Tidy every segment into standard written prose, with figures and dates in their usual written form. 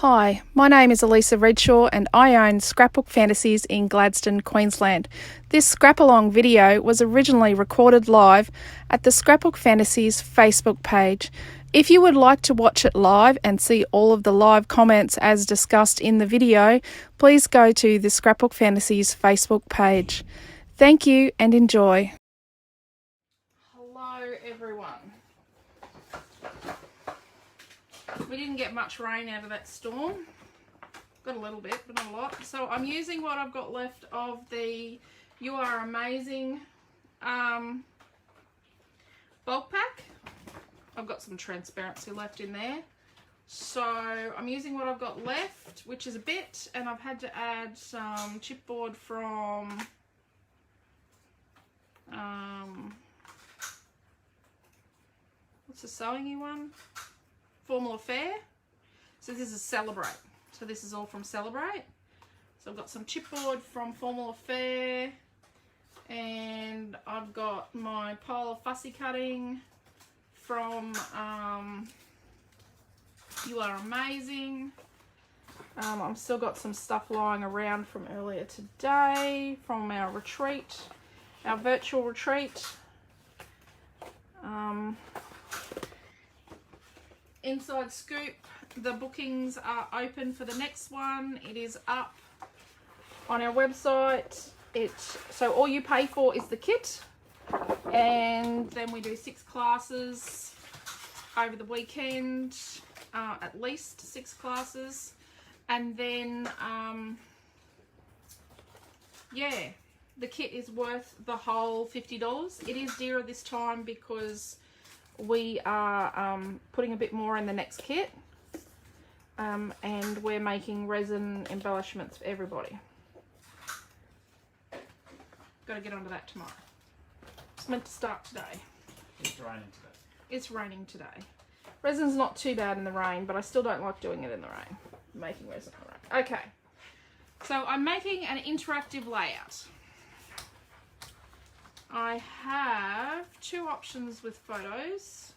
Hi, my name is Alicia Redshaw and I own Scrapbook Fantasies in Gladstone, Queensland. This scrap-along video was originally recorded live at the Scrapbook Fantasies Facebook page. If you would like to watch it live and see all of the live comments as discussed in the video, please go to the Scrapbook Fantasies Facebook page. Thank you and enjoy. Hello everyone. We didn't get much rain out of that storm. Got a little bit, but not a lot. So I'm using what I've got left of the You Are Amazing bulk pack. I've got some transparency left in there. So I'm using what I've got left, which is a bit, and I've had to add some chipboard from what's the sewing-y one? Formula Fair. So this is Celebr8. So this is all from Celebr8. So I've got some chipboard from Formula Fair, and I've got my pile of fussy cutting from You Are Amazing. I've still got some stuff lying around from earlier today from our retreat, our virtual retreat. Inside scoop, the bookings are open for the next one. It is up on our website. So all you pay for is the kit, and then we do 6 classes over the weekend, at least 6 classes, and then yeah, the kit is worth the whole $50. It is dearer this time because we are putting a bit more in the next kit, and we're making resin embellishments for everybody. Got to get onto that tomorrow. It's meant to start today. It's raining today. It's raining today. Resin's not too bad in the rain, but I still don't like doing it in the rain. Making resin in the rain. Okay, so I'm making an interactive layout. I have 2 options with photos.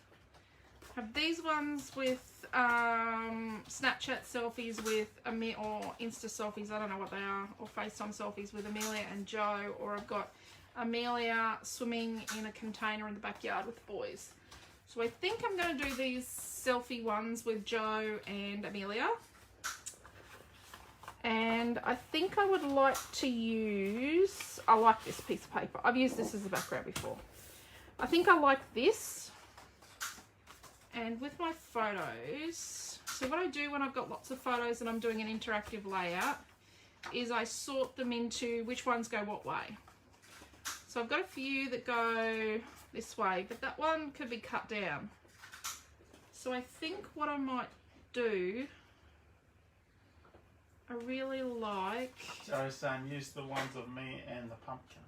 I have these ones with Snapchat selfies with or Insta selfies, I don't know what they are, or FaceTime selfies with Amelia and Joe, or I've got Amelia swimming in a container in the backyard with the boys. So I think I'm going to do these selfie ones with Joe and Amelia. And I think I would like to use, I like this piece of paper. I've used this as a background before. I think I like this. And with my photos, so what I do when I've got lots of photos and I'm doing an interactive layout is I sort them into which ones go what way. So I've got a few that go this way, but that one could be cut down. So I think what I might do, I really like... So saying use the ones of me and the pumpkin.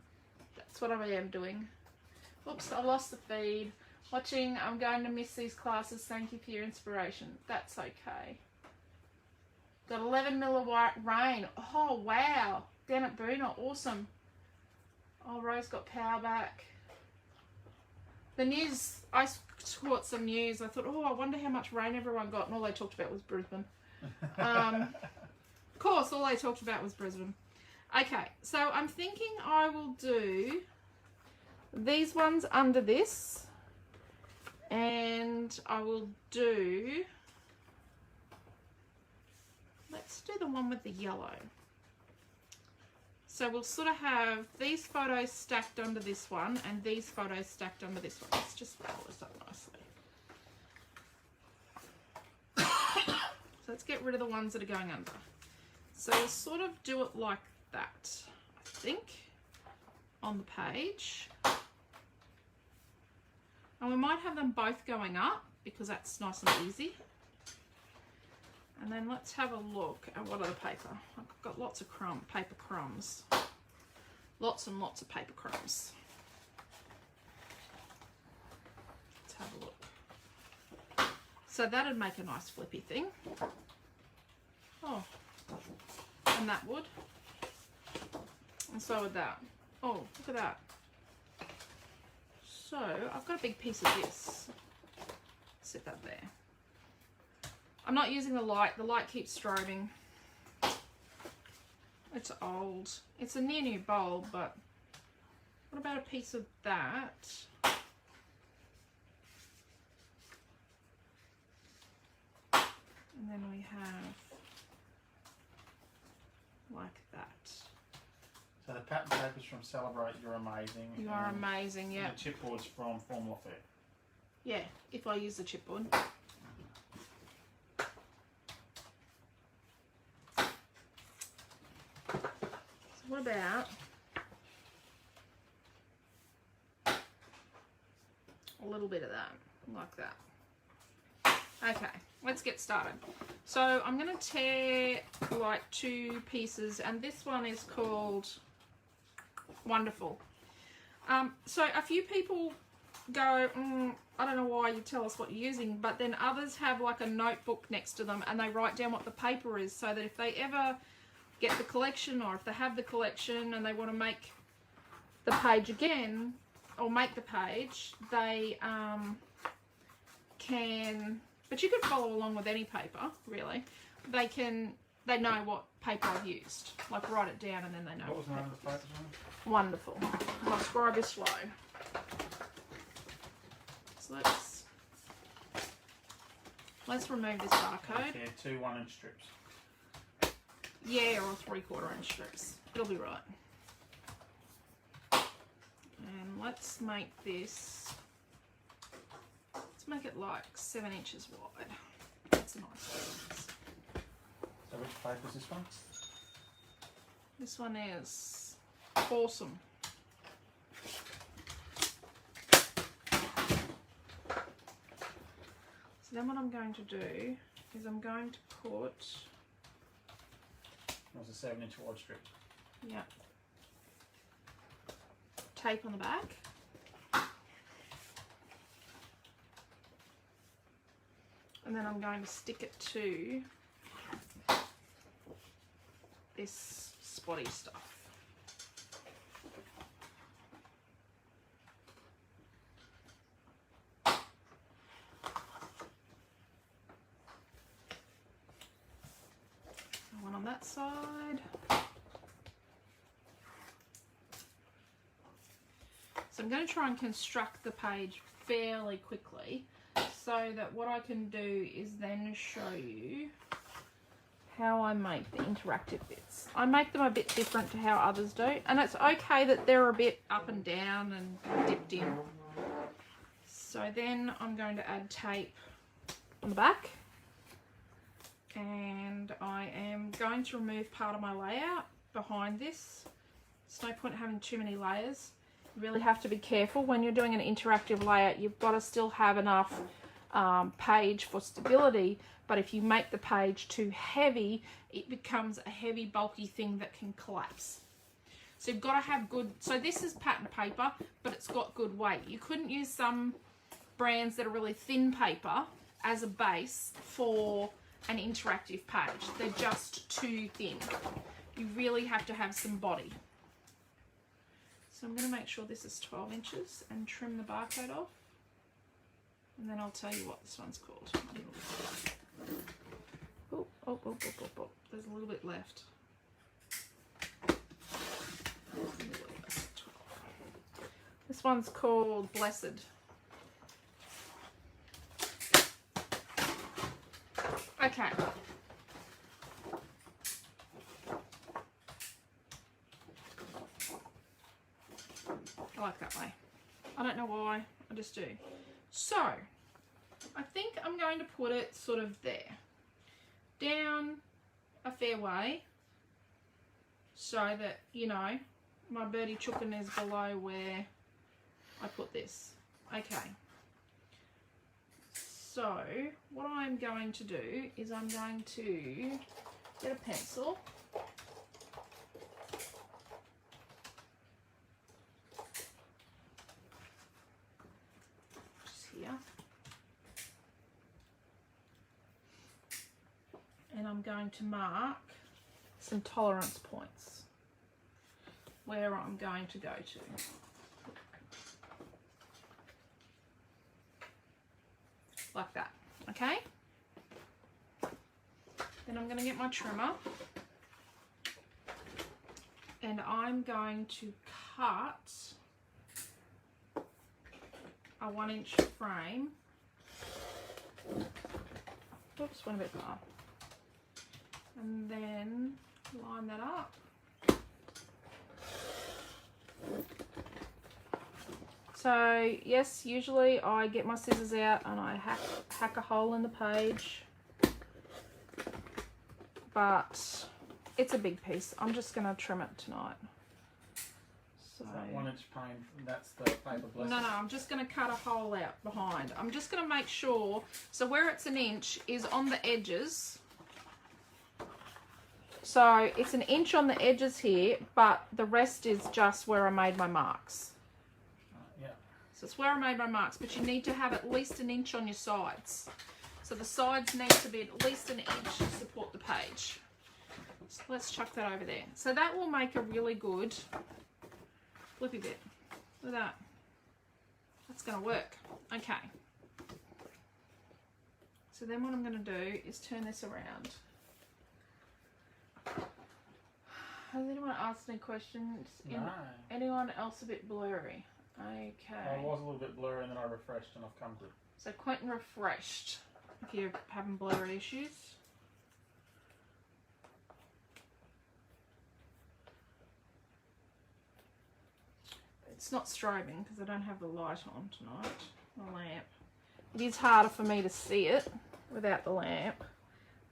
That's what I am doing. Oops, I lost the feed. Watching, I'm going to miss these classes. Thank you for your inspiration. That's okay. Got 11 mil of rain. Oh, wow. Down at Boona. Awesome. Oh, Rose got power back. The news, I caught some news. I thought, oh, I wonder how much rain everyone got. And all they talked about was Brisbane. Of course, all they talked about was Brisbane. Okay, so I'm thinking I will do these ones under this, and I will do, let's do the one with the yellow. So we'll sort of have these photos stacked under this one and these photos stacked under this one. Let's just roll this up nicely. So let's get rid of the ones that are going under. So we'll sort of do it like that, I think, on the page. And we might have them both going up because that's nice and easy. And then let's have a look at what other paper. I've got lots of paper crumbs. Lots and lots of paper crumbs. Let's have a look. So that'd make a nice flippy thing. Oh. And that would. And so would that. Oh, look at that. So I've got a big piece of this. Set that there. I'm I'm not using the light. The light keeps strobing. It's old. It's a near new bulb, but what about a piece of that? And then we have like that. So the pattern paper's from Celebr8 You're Amazing. You Are Amazing, yeah. The chipboard's from Formula Fair. Yeah, if I use the chipboard. So what about a little bit of that, like that. Okay, let's get started. So I'm going to tear like 2 pieces, and this one is called Wonderful. So a few people go, I don't know why you tell us what you're using, but then others have like a notebook next to them and they write down what the paper is, so that if they ever get the collection, or if they have the collection and they want to make the page again, or make the page, they can, but you could follow along with any paper, really. They know what paper I've used. Like, write it down and then they know. What was the name of the paper? Wonderful. My scribe is slow. So let's remove this barcode. Yeah, 2 1-inch strips. Yeah, or 3/4 inch strips. It'll be right. And let's make this, let's make it like 7 inches wide. That's a nice size. So which paper is this one? This one is awesome. So then what I'm going to do is I'm going to put, It was a 7-inch wide strip. yeah, tape on the back. And then I'm going to stick it to this spotty stuff. One on that side. So I'm going to try and construct the page fairly quickly, so that what I can do is then show you how I make the interactive bits. I make them a bit different to how others do, and it's okay that they're a bit up and down and dipped in. So then I'm going to add tape on the back, and I am going to remove part of my layout behind this. There's no point having too many layers. You really have to be careful when you're doing an interactive layout. You've got to still have enough page for stability, but if you make the page too heavy, it becomes a heavy, bulky thing that can collapse. So you've got to have good, so this is pattern paper, but it's got good weight. You couldn't use some brands that are really thin paper as a base for an interactive page. They're just too thin. You really have to have some body. So I'm going to make sure this is 12 inches and trim the barcode off. And then I'll tell you what this one's called. Oh, there's a little bit left. This one's called Blessed. Okay. I like that way. I don't know why, I just do. So, I think I'm going to put it sort of there. Down a fair way, so that, you know, my birdie chicken is below where I put this. Okay. So, what I'm going to do is I'm going to get a pencil. Just here. And I'm going to mark some tolerance points where I'm going to go to. Like that, okay? Then I'm going to get my trimmer and I'm going to cut a 1-inch frame. Oops, went a bit far. And then line that up. So yes, usually I get my scissors out and I hack a hole in the page, but it's a big piece. I'm just going to trim it tonight. So, is that 1-inch pane? That's the paper blessing? No, I'm just going to cut a hole out behind. I'm just going to make sure, so where it's 1 inch is on the edges. So it's 1 inch on the edges here, but the rest is just where I made my marks. Yeah. So it's where I made my marks, but you need to have at least 1 inch on your sides. So the sides need to be at least 1 inch to support the page. So let's chuck that over there. So that will make a really good flippy bit. Look at that. That's going to work. Okay. So then what I'm going to do is turn this around. Has anyone asked any questions? No. Anyone else a bit blurry? Okay. I was a little bit blurry and then I refreshed and I've come good. So Quentin refreshed if you're having blurry issues. It's not strobing because I don't have the light on tonight, the lamp. It is harder for me to see it without the lamp.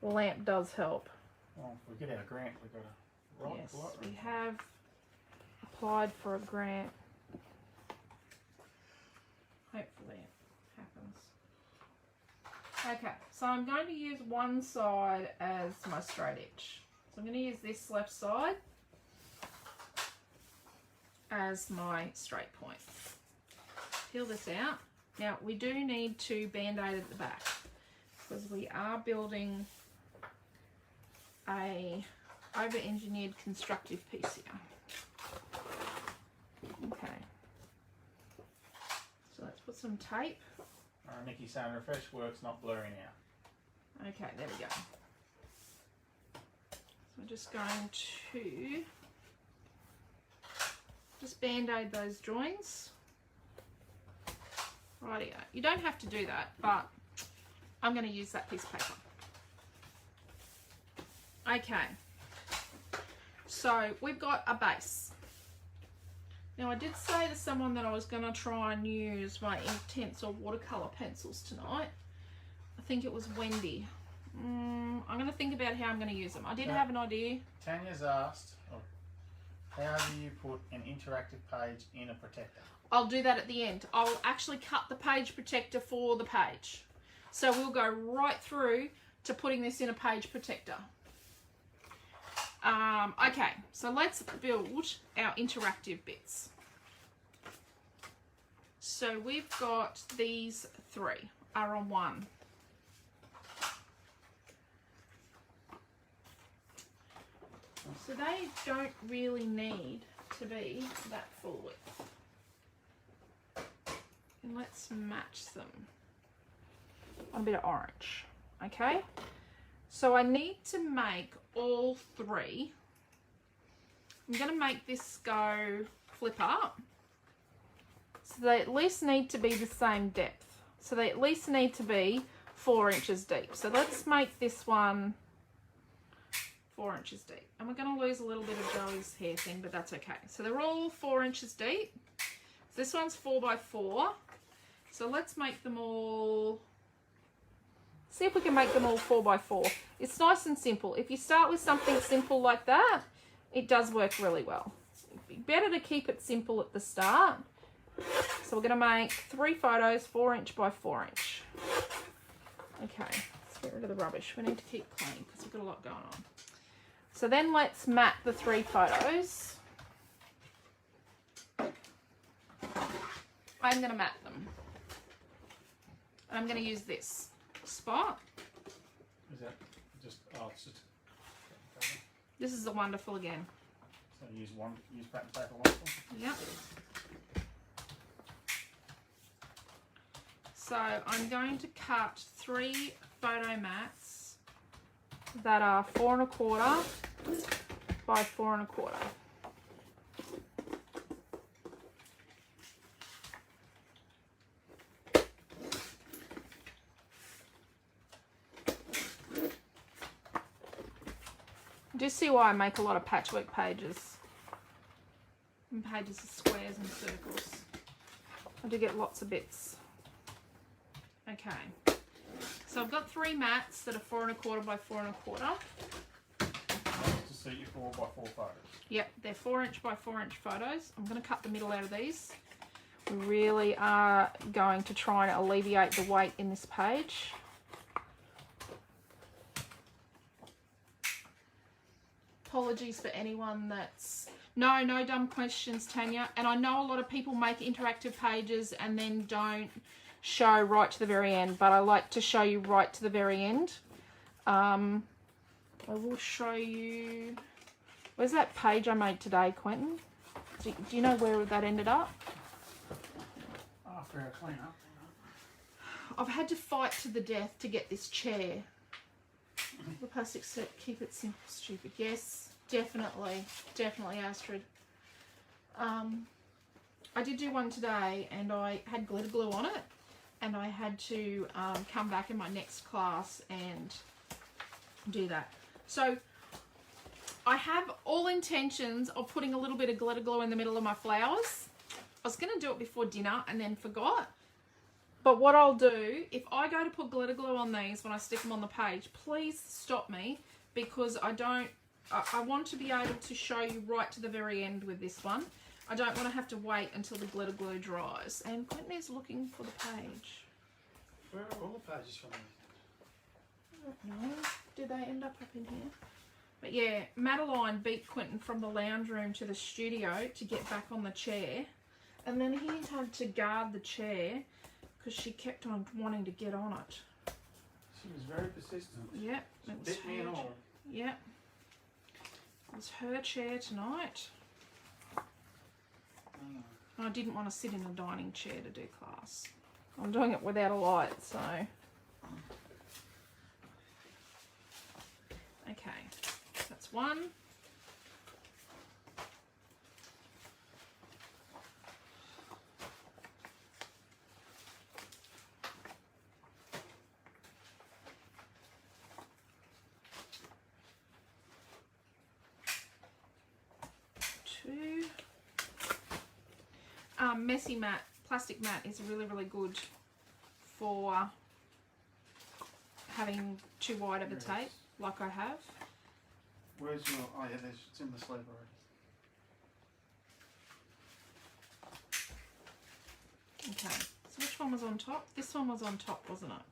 The lamp does help. Well, if we get our grant, we've got to write Yes, for it. we have applied for a grant. Hopefully it happens. Okay, so I'm going to use one side as my straight edge. So I'm going to use this left side as my straight point. Peel this out. Now we do need to band-aid at the back because we are building a over-engineered constructive piece here. Okay. So let's put some tape. Nikki's saying refresh works, not blurry now. Okay, there we go. So I'm just going to just band-aid those joins. Rightio. You don't have to do that, but I'm going to use that piece of paper. Okay. So we've got a base. Now I did say to someone that I was going to try and use my Inktense or watercolour pencils tonight. I think it was Wendy. I'm going to think about how I'm going to use them. I did have an idea. Tanya's asked, how do you put an interactive page in a protector? I'll do that at the end. I'll actually cut the page protector for the page. So we'll go right through to putting this in a page protector. Okay, so let's build our interactive bits. So we've got these three are on one. So they don't really need to be that full width. And let's match them on a bit of orange, okay? So I need to make all three. I'm going to make this go flip up. So they at least need to be the same depth. So they at least need to be 4 inches deep. So let's make this one 4 inches deep. And we're going to lose a little bit of Joey's hair thing, but that's okay. So they're all 4 inches deep. This one's 4 by 4. So let's make them all, see if we can make them all 4 by 4. It's nice and simple. If you start with something simple like that, it does work really well. It'd be better to keep it simple at the start. So we're going to make 3 photos, 4 inch by 4 inch. Okay, let's get rid of the rubbish. We need to keep clean because we've got a lot going on. So then let's mat the 3 photos. I'm going to mat them. And I'm going to use this spot. Is that just, oh, it's just, This is the Wonderful again. so use pattern paper wonderful. Yep. So I'm going to cut 3 photo mats that are 4 1/4 by 4 1/4. Do you see why I make a lot of patchwork pages? And pages of squares and circles. I do get lots of bits. Okay. So I've got 3 mats that are 4 1/4 by 4 1/4. To suit your 4 by 4 photos. Yep, they're 4 inch by 4 inch photos. I'm going to cut the middle out of these. We really are going to try and alleviate the weight in this page. Apologies for anyone that's... No dumb questions, Tanya. And I know a lot of people make interactive pages and then don't show right to the very end, but I like to show you right to the very end. I will show you... Where's that page I made today, Quentin? Do you know where that ended up? After a clean up. I've had to fight to the death to get this chair. The plastic set, keep it simple, stupid. Yes, definitely, Astrid. I did do one today and I had glitter glue on it, and I had to come back in my next class and do that. So I have all intentions of putting a little bit of glitter glue in the middle of my flowers. I was going to do it before dinner and then forgot. But what I'll do, if I go to put glitter glue on these when I stick them on the page, please stop me, because I want to be able to show you right to the very end with this one. I don't want to have to wait until the glitter glue dries. And Quentin is looking for the page. Where are all the pages from? I don't know. Did they end up in here? But yeah, Madeline beat Quentin from the lounge room to the studio to get back on the chair. And then he had to guard the chair because she kept on wanting to get on it. She was very persistent. Yep. Bit me and all. Yep. It was her chair tonight. I didn't want to sit in a dining chair to do class. I'm doing it without a light, so... Okay, that's one. Two. Messy mat, plastic mat is really, really good for having too wide of a tape, like I have. Where's your... Oh yeah, it's in the sleeve already. Okay, so which one was on top? This one was on top, wasn't it?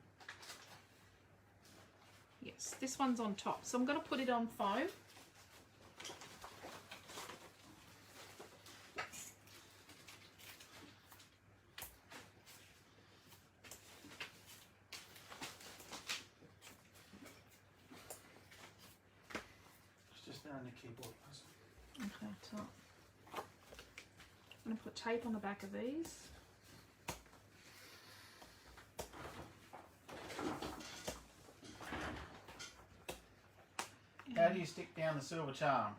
Yes, this one's on top. So I'm going to put it on foam. On the keyboard. Okay, top. I'm going to put tape on the back of these. How do you stick down the silver charm?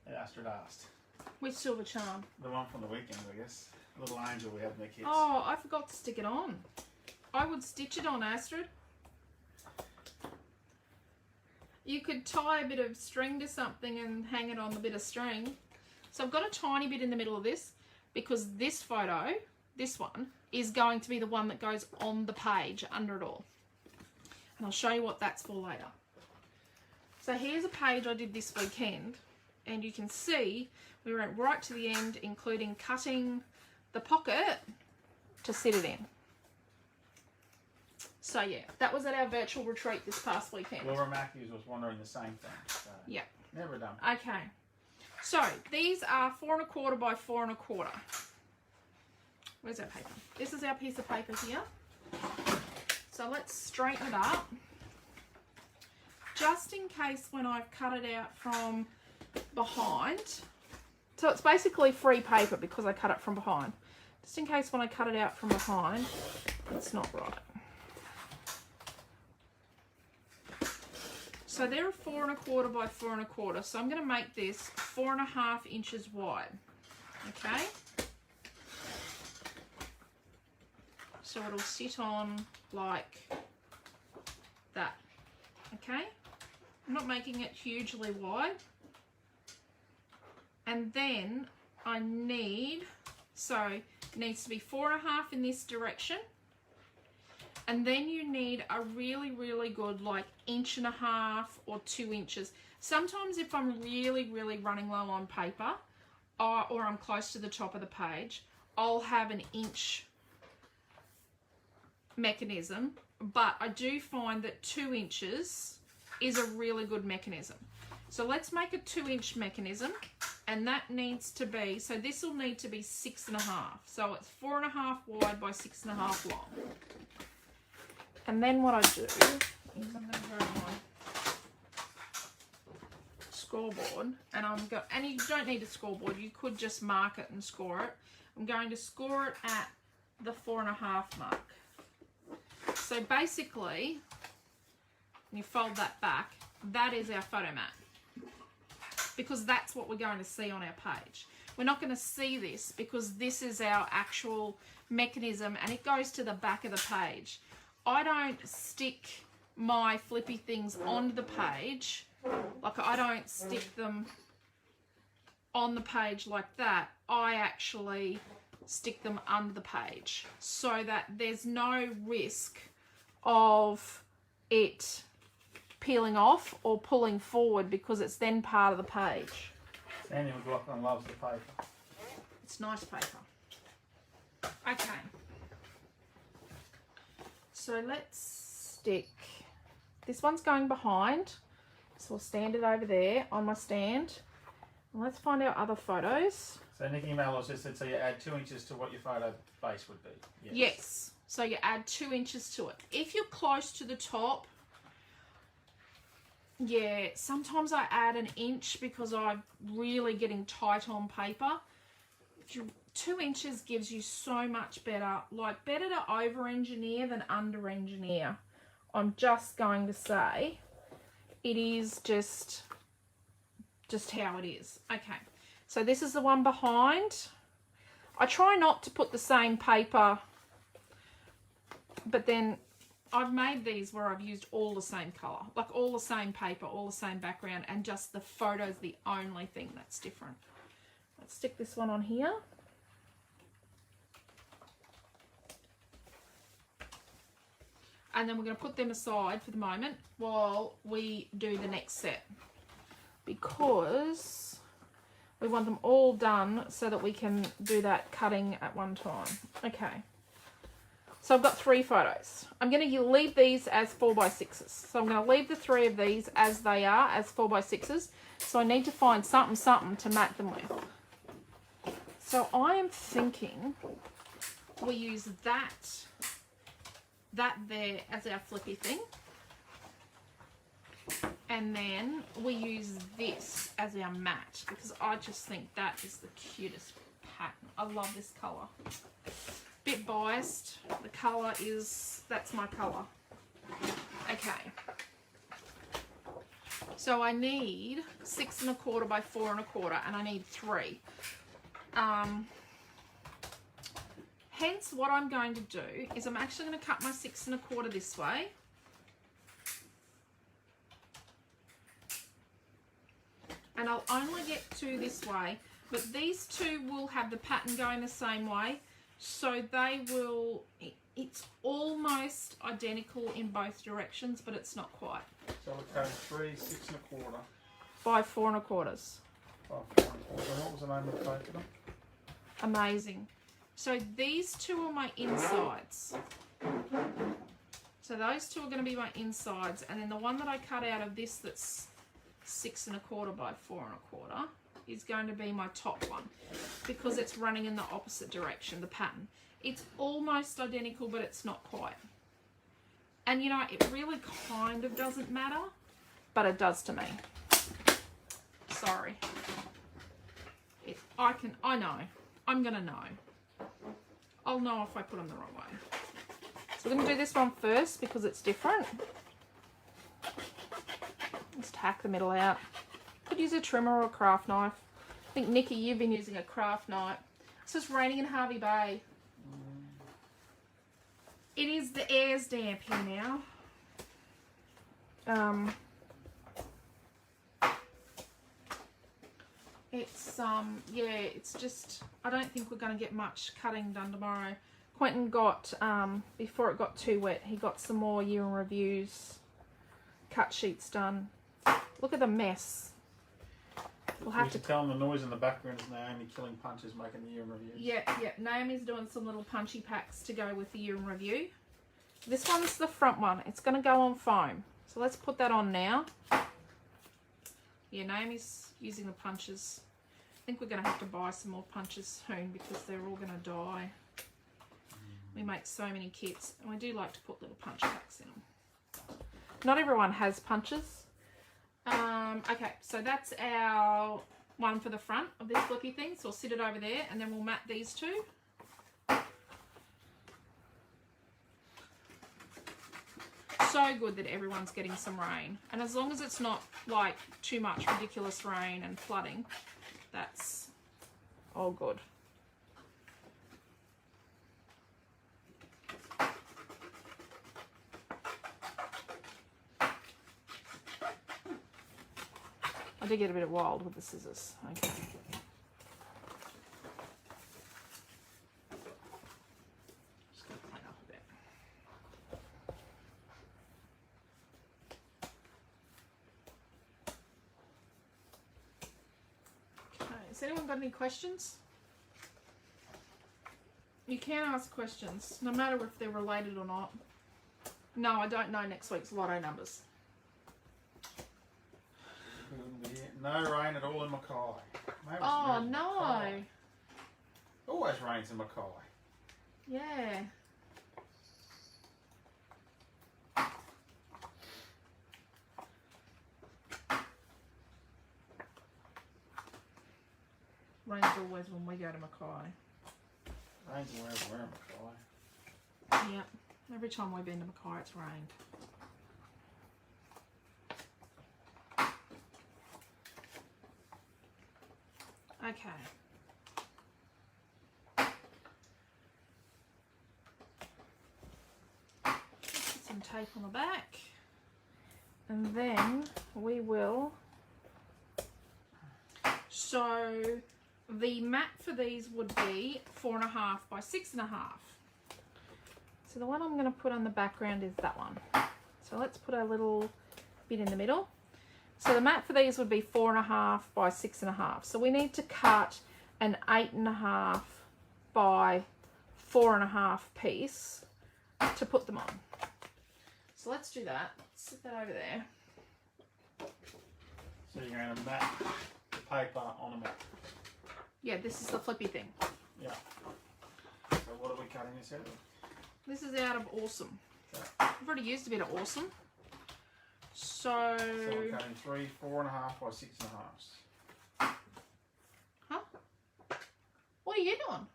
Astrid asked. Which silver charm? The one from the weekend, I guess. The little angel we have in the kids. Oh, I forgot to stick it on. I would stitch it on, Astrid. You could tie a bit of string to something and hang it on the bit of string. So I've got a tiny bit in the middle of this because this photo, this one, is going to be the one that goes on the page under it all. And I'll show you what that's for later. So here's a page I did this weekend, and you can see we went right to the end, including cutting the pocket to sit it in. So yeah, that was at our virtual retreat this past weekend. Laura Matthews was wondering the same thing. So yeah. Never done. Okay. So these are 4 1/4 by 4 1/4. Where's our paper? This is our piece of paper here. So let's straighten it up. Just in case when I've cut it out from behind. So it's basically free paper because I cut it from behind. Just in case when I cut it out from behind, it's not right. So they're a 4 1/4 by 4 1/4. So I'm going to make this 4 1/2 inches wide. Okay. So it'll sit on like that. Okay. I'm not making it hugely wide. And then I need, so it needs to be 4 1/2 in this direction. And then you need a really, really good like 1 1/2 or 2 inches. Sometimes if I'm really, really running low on paper or I'm close to the top of the page, I'll have an inch mechanism. But I do find that 2 inches is a really good mechanism. So let's make a 2-inch mechanism. And that needs to be, so this will need to be 6 1/2. So it's 4 1/2 wide by 6 1/2 long. And then what I do is I'm going to grab my scoreboard, and you don't need a scoreboard, you could just mark it and score it. I'm going to score it at the 4 1/2 mark. So basically, when you fold that back, that is our photo mat, because that's what we're going to see on our page. We're not going to see this because this is our actual mechanism and it goes to the back of the page. I don't stick my flippy things onto the page, like I don't stick them on the page like that. I actually stick them under the page so that there's no risk of it peeling off or pulling forward, because it's then part of the page. Sandy McLaughlin loves the paper. It's nice paper. Okay. So let's stick, this one's going behind, so we'll stand it over there on my stand. And let's find our other photos. So Nikki Mellows just said, so you add 2 inches to what your photo base would be. Yes. So you add 2 inches to it. If you're close to the top, yeah, sometimes I add an inch because I'm really getting tight on paper. If you 2 inches gives you so much better, like better to over-engineer than under-engineer. I'm just going to say it is just how it is. Okay, so this is the one behind. I try not to put the same paper, but then I've made these where I've used all the same colour, like all the same paper, all the same background, and just the photo's the only thing that's different. Let's stick this one on here. And then we're going to put them aside for the moment while we do the next set, because we want them all done so that we can do that cutting at one time. Okay. So I've got 3 photos. I'm going to leave these as 4x6s. So I'm going to leave the 3 of these as they are, as 4x6s. So I need to find something to mat them with. So I am thinking we use that there as our flippy thing. And then we use this as our mat, because I just think that is the cutest pattern. I love this colour. Bit biased. The colour is, that's my colour. Okay. So I need 6 1/4 by 4 1/4, and I need 3. Hence, what I'm going to do is I'm actually going to cut my 6 1/4 this way. And I'll only get 2 this way, but these 2 will have the pattern going the same way. So they will, it's almost identical in both directions, but it's not quite. So we're cutting 3 6 1/4 by 4 1/4. By 4 1/4. What was the name of the paper? Amazing. So these 2 are my insides. So those 2 are going to be my insides, and then the one that I cut out of this that's 6 1/4 by 4 1/4 is going to be my top one, because it's running in the opposite direction, the pattern. It's almost identical, but it's not quite. And you know, it really kind of doesn't matter, but it does to me. Sorry. I know. I'm going to know. I'll know if I put them the wrong way. So we're going to do this one first because it's different. hack the middle out. Could use a trimmer or a craft knife. I think, Nikki, you've been using a craft knife. It's just raining in Harvey Bay. It is, the air's damp here now. It's, yeah, it's just, I don't think we're going to get much cutting done tomorrow. Quentin got, before it got too wet, he got some more year in reviews cut sheets done. Look at the mess. We'll have to tell them the noise in the background is Naomi killing punches making the year in reviews. Yeah. Naomi's doing some little punchy packs to go with the year in review. This one's the front one. It's going to go on foam. So let's put that on now. Yeah, Naomi's using the punches. I think we're going to have to buy some more punches soon because they're all going to die. We make so many kits and we do like to put little punch packs in them. Not everyone has punches. Okay, so that's our one for the front of this flippy thing. So I'll sit it over there and then we'll mat these two. So good that everyone's getting some rain. And as long as it's not like too much ridiculous rain and flooding, that's all good. I did get a bit wild with the scissors. Okay. Just gonna clean up a bit. Okay, has anyone got any questions? You can ask questions, no matter if they're related or not. No, I don't know next week's lotto numbers. No rain at all in Mackay. Oh no! Mackay. Always rains in Mackay. Yeah. Rain's always when we go to Mackay. Rain's wherever we're in Mackay. Yep. Every time we've been to Mackay, it's rained. Okay. Put some tape on the back. And then we will... So the mat for these would be 4.5 by 6.5. So the one I'm going to put on the background is that one. So let's put a little bit in the middle. So the mat for these would be 4.5 by 6.5. So we need to cut an 8.5 by 4.5 piece to put them on. So let's do that. Sit that over there. So you're going to mat the paper on a mat. Yeah, this is the flippy thing. Yeah. So what are we cutting this out of? This is out of Awesome. Okay. I've already used a bit of Awesome. So we're cutting 3 4.5 by 6.5. Huh? What are you doing?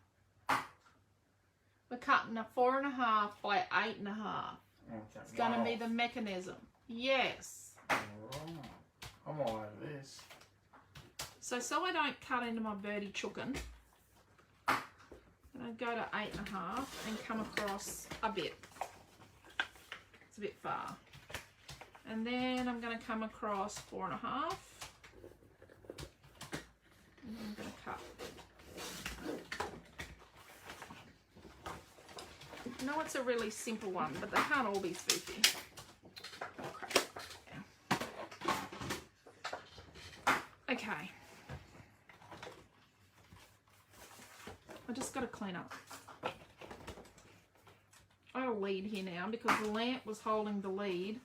We're cutting a 4.5 by 8.5. Okay. It's going to be the mechanism. Yes. Alright. I'm all over this. So I don't cut into my birdie chookin', I'm going to go to 8.5 and come across a bit. It's a bit far. And then I'm going to come across 4.5. And I'm going to cut. I know it's a really simple one, but they can't all be spoofy. Okay. I just got to clean up. I got a lead here now because the lamp was holding the lead,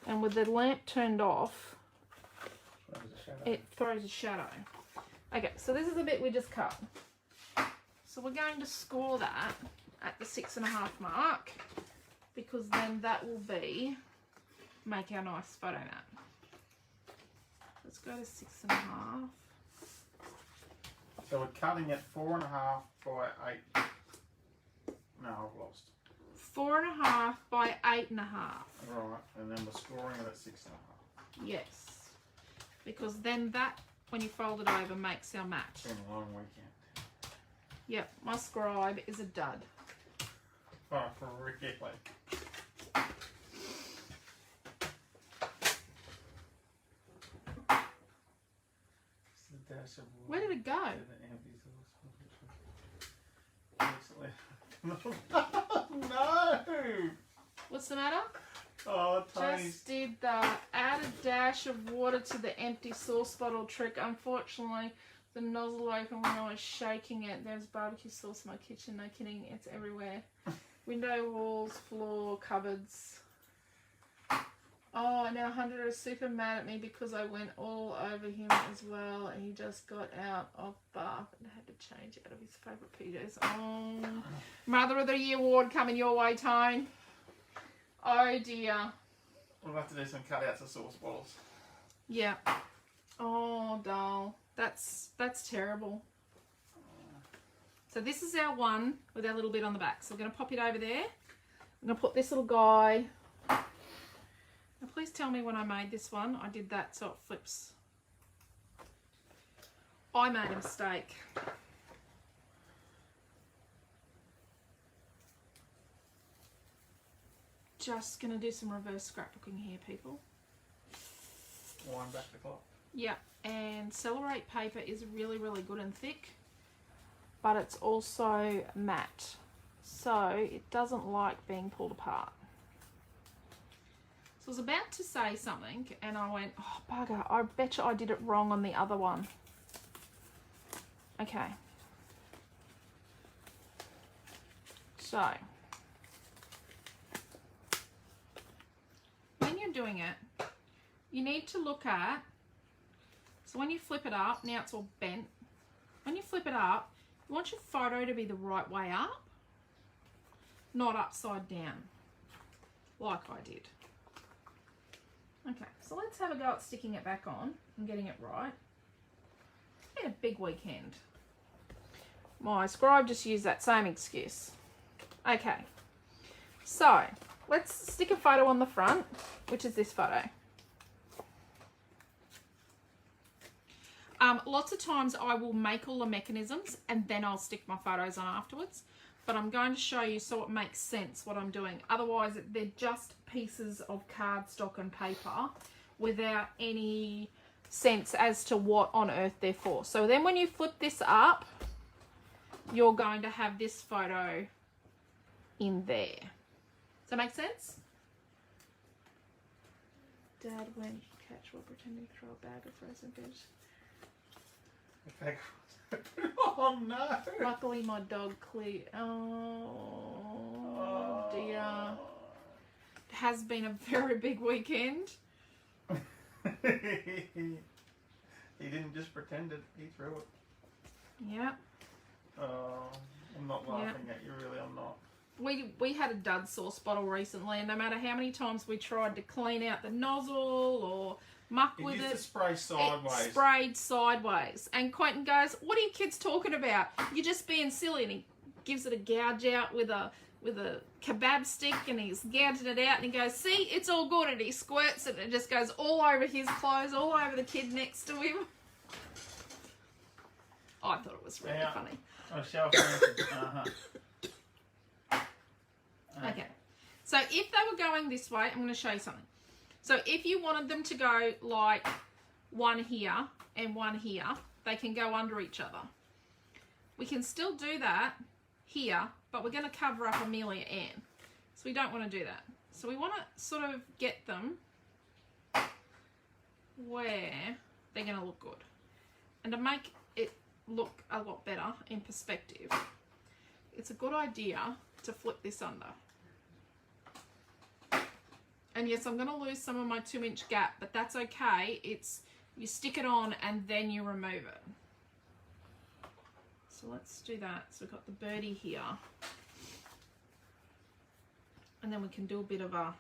and with the lamp turned off, it throws a shadow. Okay, so this is the bit we just cut. So we're going to score that at the 6.5 mark because then that will be make our nice photo mat. Let's go to 6.5. So we're cutting it 4.5 by 8. No, I've lost. 4.5 by 8.5. Right, and then we're scoring it at 6.5. Yes. because then that, when you fold it over, makes our mat. It's been a long weekend. Yep, my scribe is a dud. Oh, for really. Where did it go? No! What's the matter? Oh, Tony. Just did the add a dash of water to the empty sauce bottle trick. Unfortunately, the nozzle opened when I was shaking it. There's barbecue sauce in my kitchen. No kidding, it's everywhere. Window, walls, floor, cupboards. Oh, now Hunter is super mad at me because I went all over him as well, and he just got out of bath and had to change out of his favourite PJs. Oh, Mother of the Year award coming your way, Tone. Oh dear. We'll have to do some cutouts of sauce bottles. Yeah. Oh, doll. That's terrible. So this is our one with our little bit on the back. So we're going to pop it over there. I'm going to put this little guy. Now please tell me when I made this one, I did that so it flips. I made a mistake. Just going to do some reverse scrapbooking here, people. Wind back the clock. Yeah, and Celebr8 paper is really, really good and thick, but it's also matte, so it doesn't like being pulled apart. So I was about to say something, and I went, oh, bugger, I bet you I did it wrong on the other one. Okay. So, when you're doing it, you need to look at, so when you flip it up, now it's all bent. When you flip it up, you want your photo to be the right way up, not upside down, like I did. Okay, so let's have a go at sticking it back on and getting it right. It's been a big weekend. My scribe just used that same excuse. Okay, so let's stick a photo on the front, which is this photo. Lots of times I will make all the mechanisms and then I'll stick my photos on afterwards. But I'm going to show you so it makes sense what I'm doing. Otherwise, they're just pieces of cardstock and paper without any sense as to what on earth they're for. So then when you flip this up, you're going to have this photo in there. Does that make sense? Dad went catch while pretending to throw a bag of frozen veg. Oh no! Luckily my dog cleared. Oh dear. It has been a very big weekend. He didn't just pretend it, he threw it. Yep. Oh, I'm not laughing at you, really, I'm not. We had a dud sauce bottle recently, and no matter how many times we tried to clean out the nozzle or muck with it, used to spray sideways. It sprayed sideways. And Quentin goes, "What are you kids talking about? You're just being silly." And he gives it a gouge out with a kebab stick, and he's gouging it out, and he goes, "See, it's all good." And he squirts it, and it just goes all over his clothes, all over the kid next to him. I thought it was really funny. Oh, shelf. Okay, so if they were going this way, I'm going to show you something. So if you wanted them to go like one here and one here, they can go under each other. We can still do that here, but we're going to cover up Amelia Ann. So we don't want to do that. So we want to sort of get them where they're going to look good. And to make it look a lot better in perspective, it's a good idea to flip this under. And yes, I'm going to lose some of my 2-inch gap, but that's okay. It's, you stick it on and then you remove it. So let's do that. So we've got the birdie here. And then we can do a bit of a,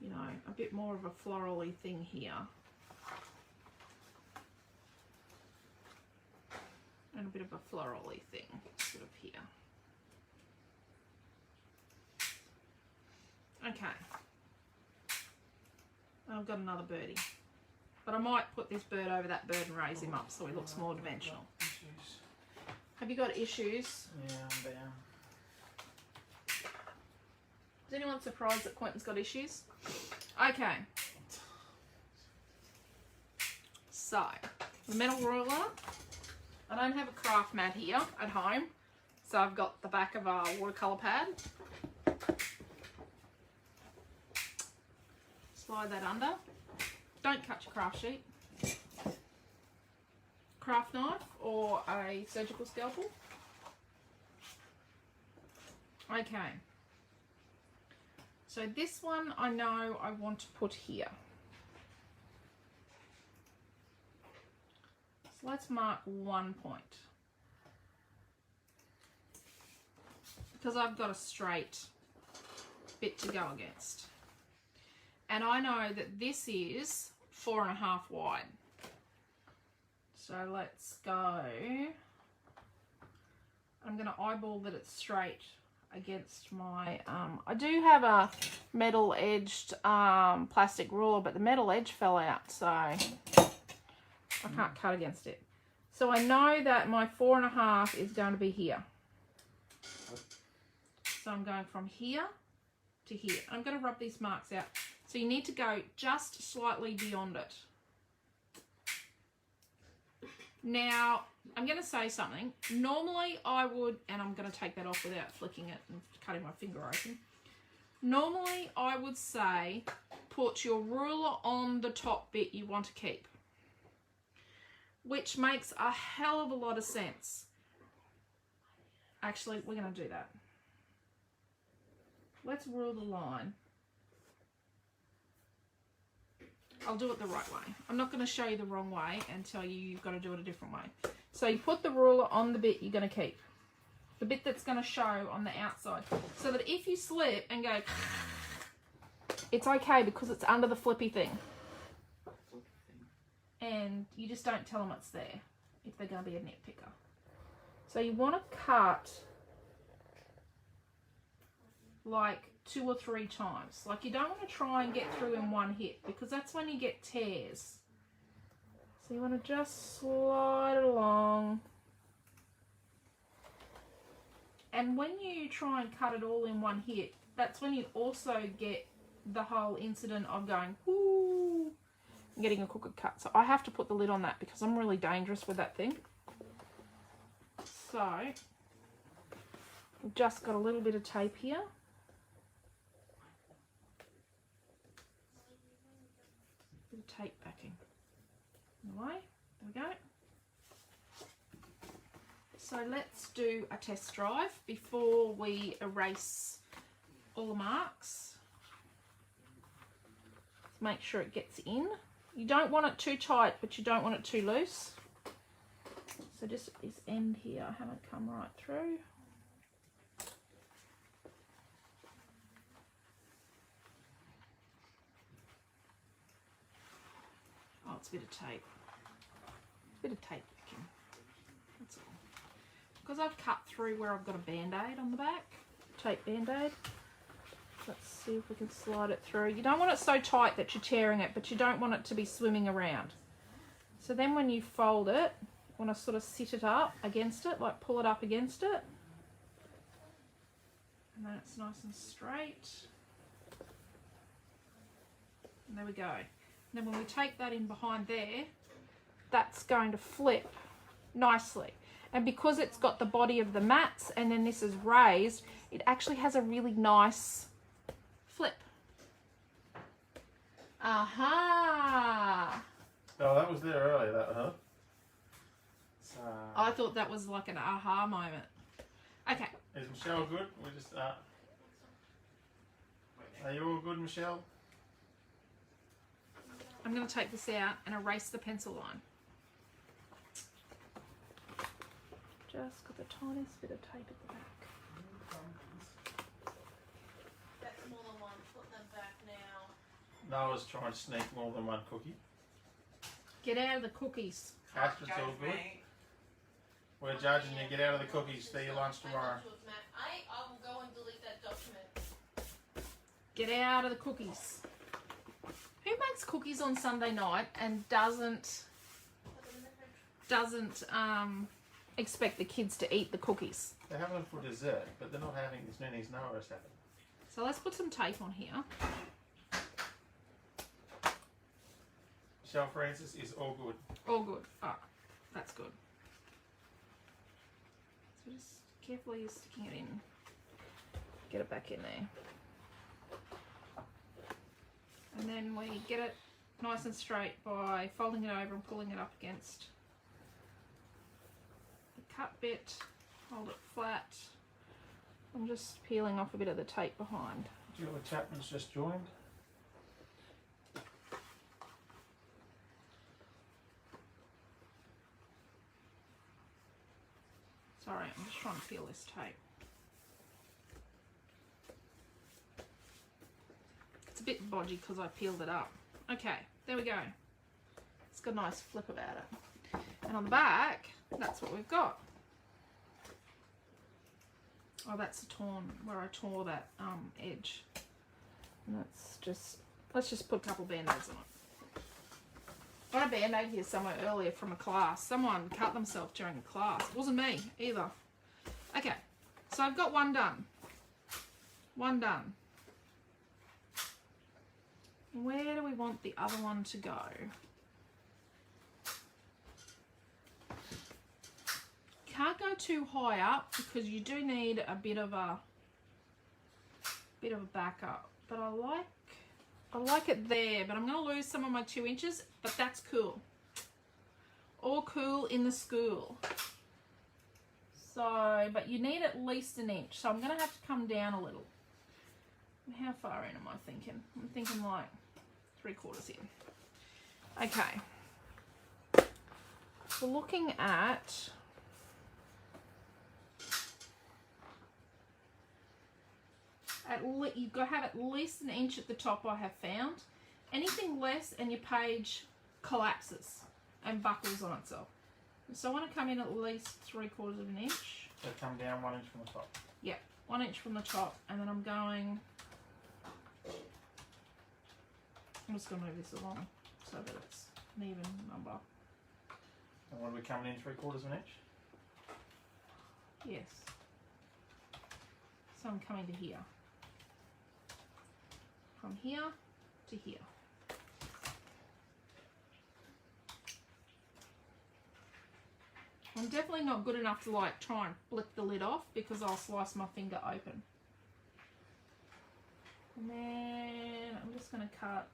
you know, a bit more of a florally thing here. And a bit of a florally thing sort of here. Okay. I've got another birdie. But I might put this bird over that bird and raise him up so he looks more dimensional. Have you got issues? Yeah, I'm down. Is anyone surprised that Quentin's got issues? Okay. So, the metal ruler. I don't have a craft mat here at home. So I've got the back of a watercolour pad. Slide that under. Don't cut your craft sheet. Craft knife or a surgical scalpel. Okay. So this one I know I want to put here. So let's mark 1 point. Because I've got a straight bit to go against. And I know that this is 4.5 wide. So let's go. I'm going to eyeball that it's straight against my, I do have a metal edged plastic ruler, but the metal edge fell out, so I can't cut against it. So I know that my 4.5 is going to be here. So I'm going from here to here. I'm going to rub these marks out. So you need to go just slightly beyond it. Now, I'm going to say something. Normally I would, and I'm going to take that off without flicking it and cutting my finger open. Normally I would say put your ruler on the top bit you want to keep. Which makes a hell of a lot of sense. Actually, we're going to do that. Let's rule the line. I'll do it the right way. I'm not going to show you the wrong way and tell you you've got to do it a different way. So you put the ruler on the bit you're going to keep. The bit that's going to show on the outside. So that if you slip and go, it's okay because it's under the flippy thing. And you just don't tell them it's there if they're going to be a nitpicker. So you want to cut like 2 or 3 times. Like you don't want to try and get through in one hit because that's when you get tears. So you want to just slide it along. And when you try and cut it all in one hit, that's when you also get the whole incident of going, whoo, and getting a crooked cut. So I have to put the lid on that because I'm really dangerous with that thing. So I've just got a little bit of tape here. Tape backing. Away. There we go. So let's do a test drive before we erase all the marks. Make sure it gets in. You don't want it too tight, but you don't want it too loose. So just at this end here, I haven't come right through. Oh, it's a bit of tape. A bit of tape backing. That's all. Because I've cut through where I've got a band-aid on the back. Tape band-aid. Let's see if we can slide it through. You don't want it so tight that you're tearing it, but you don't want it to be swimming around. So then when you fold it, you want to sort of sit it up against it, like pull it up against it. And then it's nice and straight. And there we go. Then when we take that in behind there, that's going to flip nicely. And because it's got the body of the mats and then this is raised, it actually has a really nice flip. Aha! Oh, that was there earlier, that, huh? So, I thought that was like an aha moment. Okay. is Michelle good? We just, are you all good, Michelle? I'm going to take this out and erase the pencil line. Just got the tiniest bit of tape at the back. That's more than one. Put them back now. Noah's trying to sneak more than one cookie. Get out of the cookies. Astrid's all good. We're judging you. Get out of the cookies. See your lunch tomorrow. I will go and delete that document. Get out of the cookies. Who makes cookies? cookies on Sunday night and doesn't expect the kids to eat the cookies. They're having them for dessert, but they're not having this Nini's Noah is having. So let's put some tape on here. Michelle Francis is all good. All good. Oh, that's good. So just carefully sticking it in. Get it back in there. And then we get it nice and straight by folding it over and pulling it up against the cut bit. Hold it flat. I'm just peeling off a bit of the tape behind. Julia Chapman's just joined. Sorry, I'm just trying to peel this tape. It's a bit bodgy because I peeled it up. Okay, there we go. It's got a nice flip about it. And on the back, that's what we've got. Oh, that's the torn, where I tore that edge. And let's just put a couple band-aids on it. I got a band-aid here somewhere earlier from a class. Someone cut themselves during a class. It wasn't me either. Okay, so I've got one done. One done. Where do we want the other one to go? Can't go too high up because you do need a bit of a backup. But I like it there, but I'm going to lose some of my 2 inches, but that's cool. All cool in the school. So, but you need at least an inch. So I'm going to have to come down a little. How far in am I thinking? I'm thinking like 3/4 in. Okay. So looking at you've got to have at least an inch at the top, I have found. Anything less and your page collapses and buckles on itself. So I want to come in at least 3/4 of an inch. So come down 1 inch from the top. Yeah, 1 inch from the top, and then I'm just going to move this along so that it's an even number. And what are we coming in 3/4 of an inch? Yes. So I'm coming to here. From here to here. I'm definitely not good enough to like try and flick the lid off because I'll slice my finger open. And then I'm just going to cut .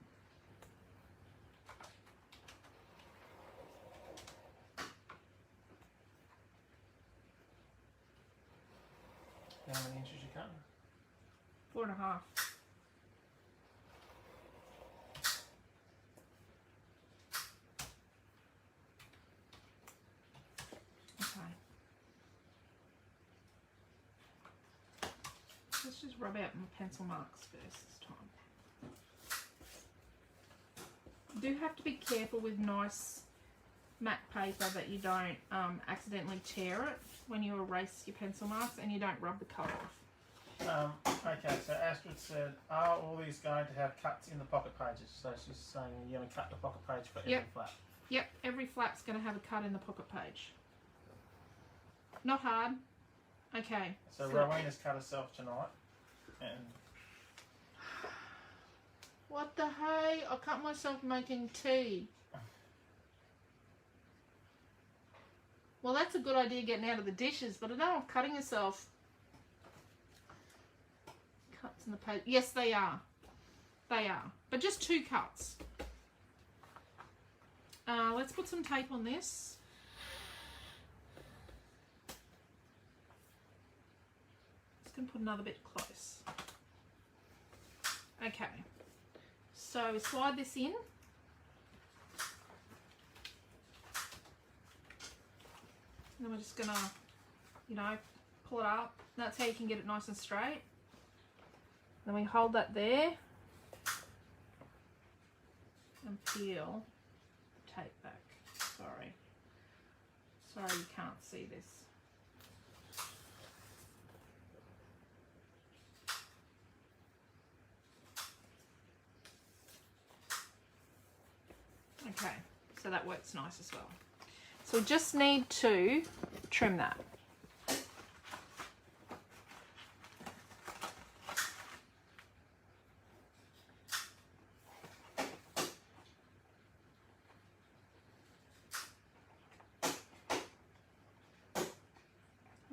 How many inches you cutting? 4.5. Okay. Let's just rub out my pencil marks first this time. You do have to be careful with nice matte paper that you don't accidentally tear it when you erase your pencil marks and you don't rub the colour off. Okay, so Astrid said, are all these going to have cuts in the pocket pages? So she's saying you're going to cut the pocket page for every flap. Yep, every flap's going to have a cut in the pocket page. Not hard. Okay. So Rowena's cut herself tonight. And what the hey? I cut myself making tea. Well, that's a good idea getting out of the dishes, but I don't know if cutting yourself. Cuts in the page. Yes, they are. They are. But just 2 cuts. Let's put some tape on this. Just going to put another bit close. Okay. So we slide this in. And then we're just gonna, pull it up. That's how you can get it nice and straight. Then we hold that there and peel the tape back. Sorry you can't see this. Okay, so that works nice as well. So we just need to trim that.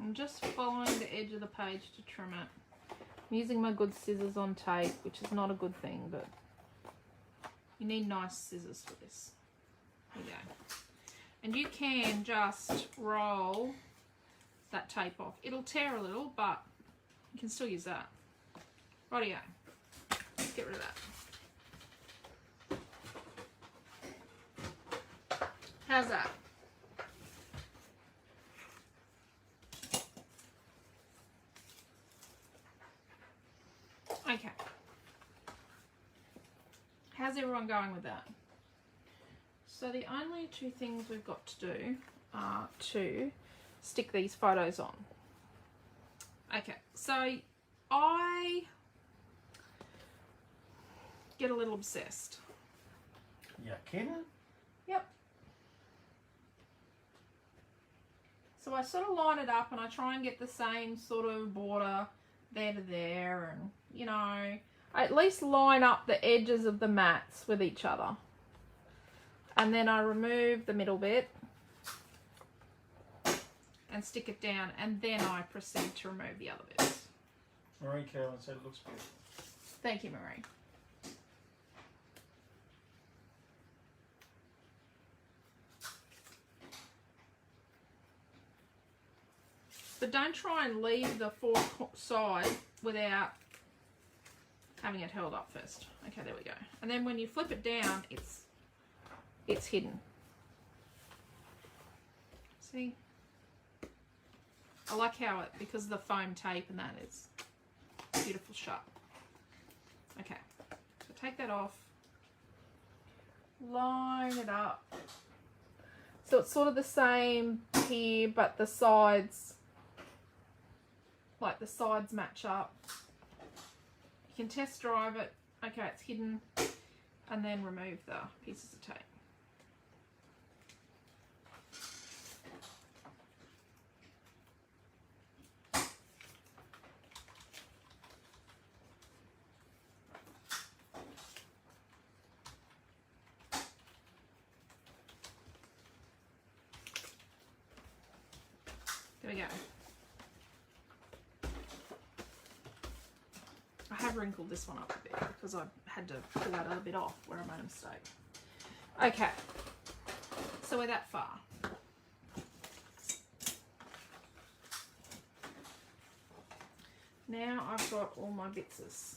I'm just following the edge of the page to trim it. I'm using my good scissors on tape, which is not a good thing, but you need nice scissors for this. There you go. And you can just roll that tape off. It'll tear a little, but you can still use that. Rightio. Let's get rid of that. How's that? Okay. How's everyone going with that? So the only two things we've got to do are to stick these photos on. Okay, so I get a little obsessed. You kidding? Yep. So I sort of line it up and I try and get the same sort of border there to there, and you know, I at least line up the edges of the mats with each other. And then I remove the middle bit and stick it down, and then I proceed to remove the other bits. Marie Carolyn said it looks beautiful. Thank you, Marie. But don't try and leave the fork side without having it held up first. Okay, there we go. And then when you flip it down, it's hidden. See? I like how it, because of the foam tape and that, it's beautiful shut. Okay, so take that off. Line it up. So it's sort of the same here, but the sides, like the sides match up. You can test drive it. Okay, it's hidden. And then remove the pieces of tape. There we go. I have wrinkled this one up a bit because I had to pull that other bit off where I made a mistake. Okay, so we're that far. Now I've got all my bitses.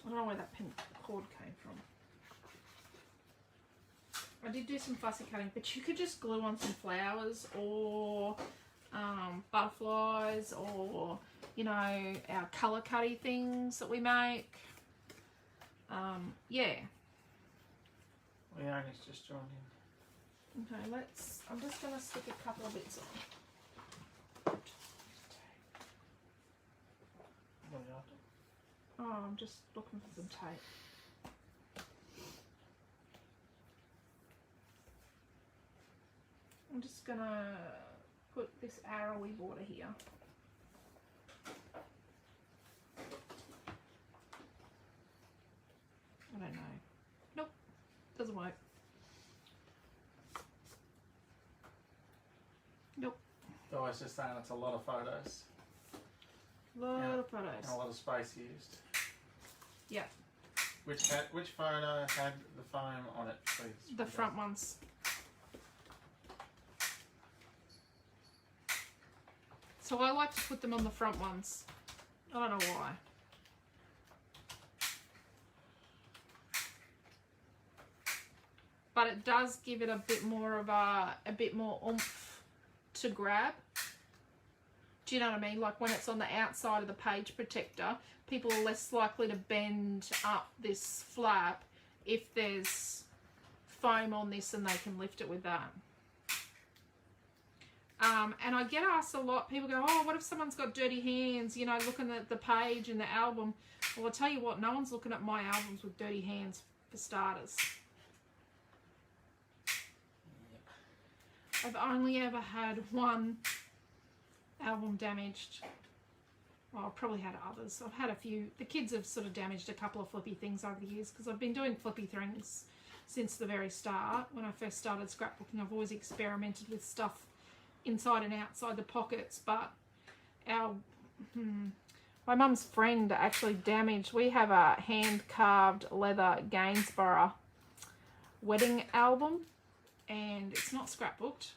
I don't know where that pin cord came from. I did do some fussy cutting, but you could just glue on some flowers or butterflies, or you know, our colour cutty things that we make. Yeah. Leonie's just joined in. Okay, I'm just going to stick a couple of bits on. What are you after? Oh, I'm just looking for some tape. I'm just going to put this arrowy border here. I don't know. Nope, doesn't work. Nope. So I was just saying it's a lot of photos. Lot Yeah. of photos. And a lot of space used. Yeah. Which photo had the foam on it, please? The front ones. So I like to put them on the front ones. I don't know why. But it does give it a bit more of a bit more oomph to grab. Do you know what I mean? Like when it's on the outside of the page protector, people are less likely to bend up this flap if there's foam on this and they can lift it with that. And I get asked a lot, people go, oh, what if someone's got dirty hands, you know, looking at the page in the album? Well, I'll tell you what, no one's looking at my albums with dirty hands for starters. I've only ever had one album damaged. Well, I've probably had others. I've had a few. The kids have sort of damaged a couple of flippy things over the years because I've been doing flippy things since the very start. When I first started scrapbooking, I've always experimented with stuff inside and outside the pockets, but my mum's friend actually damaged. We have a hand-carved leather Gainsborough wedding album, and it's not scrapbooked.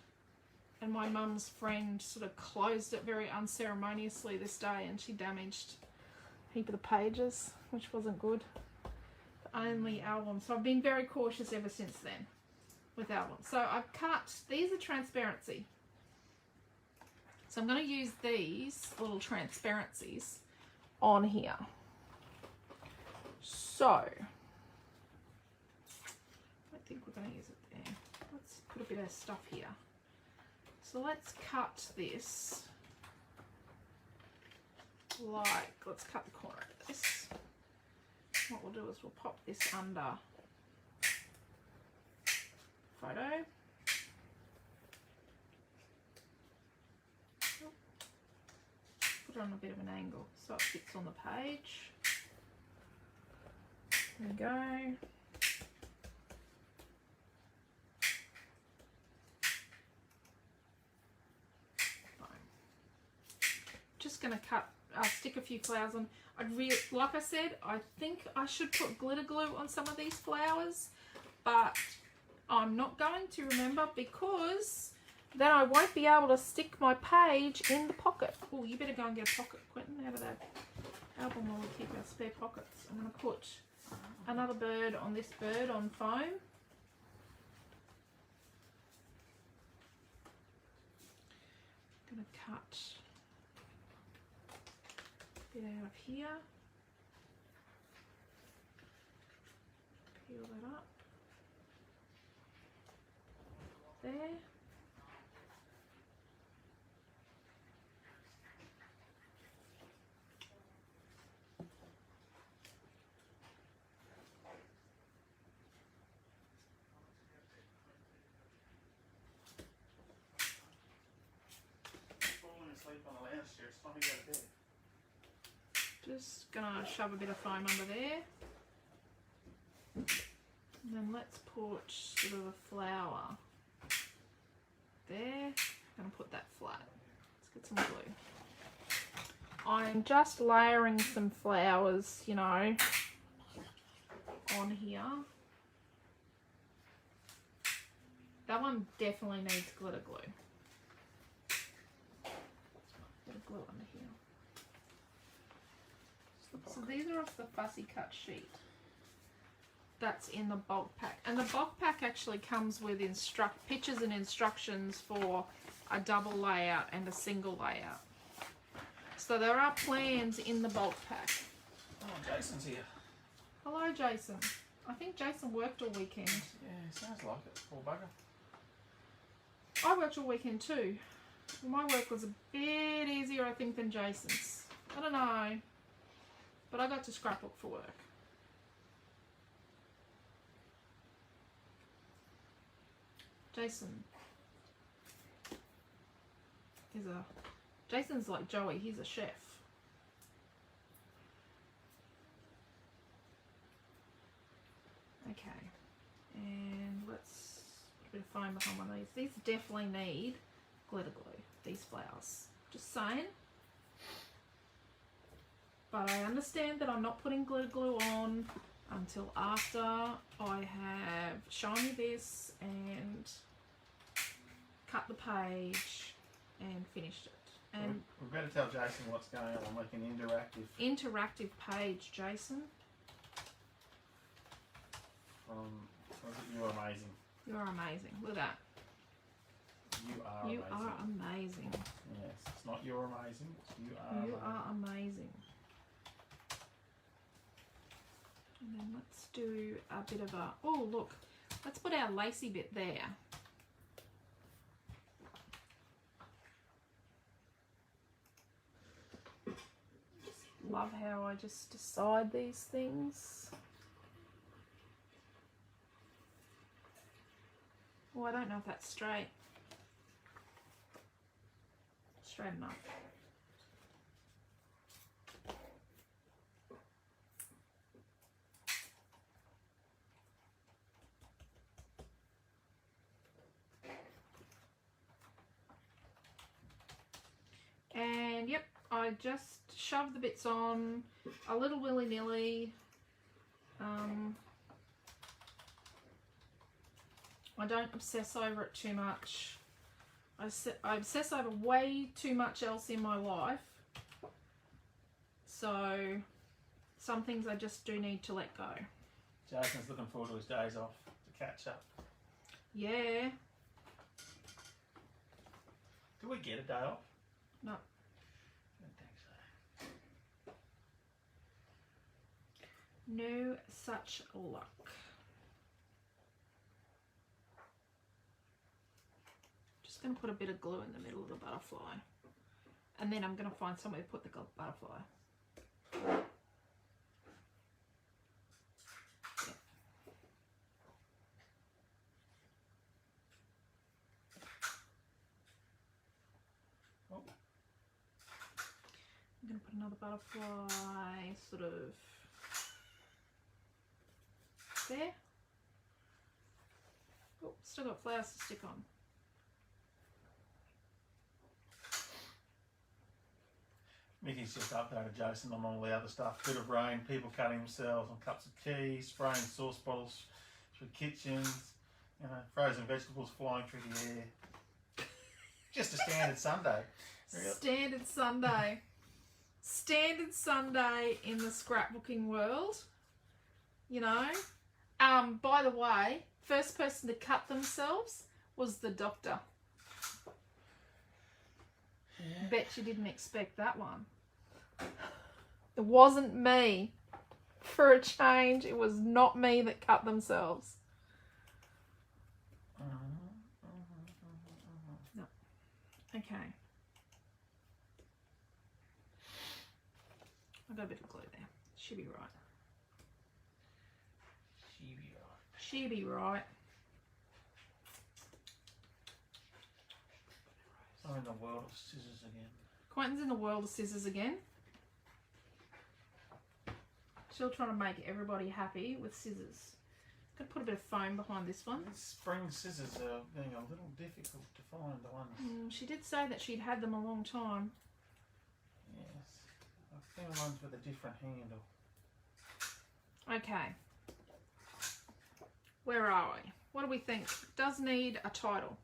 And my mum's friend sort of closed it very unceremoniously this day, and she damaged a heap of the pages, which wasn't good. The only album. So I've been very cautious ever since then with albums. So I've cut, these are transparency. So I'm going to use these little transparencies on here. So I think we're going to use it there. Let's put a bit of stuff here. So let's cut this, like, let's cut the corner of this. What we'll do is we'll pop this under photo. Put it on a bit of an angle so it fits on the page. There we go. Just going to cut, stick a few flowers on. Like I said, I think I should put glitter glue on some of these flowers, but I'm not going to, remember, because then I won't be able to stick my page in the pocket. Oh, you better go and get a pocket, Quentin, out of that album while we keep our spare pockets. I'm going to put another bird on this bird on foam. I'm going to cut bit out of here, peel that up, there, Falling asleep on the lounge chair, it's time to go to bed. just gonna shove a bit of foam under there, and then let's put sort of a flower there. I'm gonna put that flat. Let's get some glue. I'm just layering some flowers, you know, on here. That one definitely needs glitter glue. Bit of glue under here. So these are off the fussy cut sheet that's in the bulk pack, and the bulk pack actually comes with pictures and instructions for a double layout and a single layout. So there are plans in the bulk pack. Oh, Jason's here. Hello, Jason. I think Jason worked all weekend. Yeah, sounds like it. Poor bugger. I worked all weekend too. My work was a bit easier, I think, than Jason's. I don't know. But I got to scrapbook for work. Jason's like Joey, he's a chef. Okay, and let's put a bit of foam behind one of these. These definitely need glitter glue, these flowers. Just saying. But I understand that I'm not putting glitter glue on until after I have shown you this and cut the page and finished it. And we better tell Jason what's going on. I'm making interactive page, Jason. Was it You Are Amazing? You are amazing. Look at that. You are amazing. Yes, it's not You're Amazing. It's You Are amazing. And then let's do a bit of a, oh look, let's put our lacy bit there. Love how I just decide these things. Oh, I don't know if that's straight. Straight enough. And yep, I just shoved the bits on a little willy-nilly. I don't obsess over it too much. I obsess over way too much else in my life. So some things I just do need to let go. Jason's looking forward to his days off to catch up. Yeah. Do we get a day off? No. I don't think so. No such luck. Just going to put a bit of glue in the middle of the butterfly. And then I'm going to find somewhere to put the butterfly. I'm going to put another butterfly sort of there. Oh, still got flowers to stick on. Mickey's just updated Jason on all the other stuff. Bit of rain, people cutting themselves on cups of keys, spraying sauce bottles through kitchens, you know, frozen vegetables flying through the air. Just a standard Sunday. Standard Sunday. Standard Sunday in the scrapbooking world. You know. By the way, first person to cut themselves was the doctor. Yeah. Bet you didn't expect that one. It wasn't me. For a change, it was not me that cut themselves. No. Okay. I've got a bit of glue there. Should be right. She'll be right. I'm in the world of scissors again. Quentin's in the world of scissors again. Still trying to make everybody happy with scissors. Got to put a bit of foam behind this one. These spring scissors are being a little difficult to find, the ones. She did say that she'd had them a long time. Yes. I found ones with a different handle. Okay. Where are we? What do we think? Does need a title.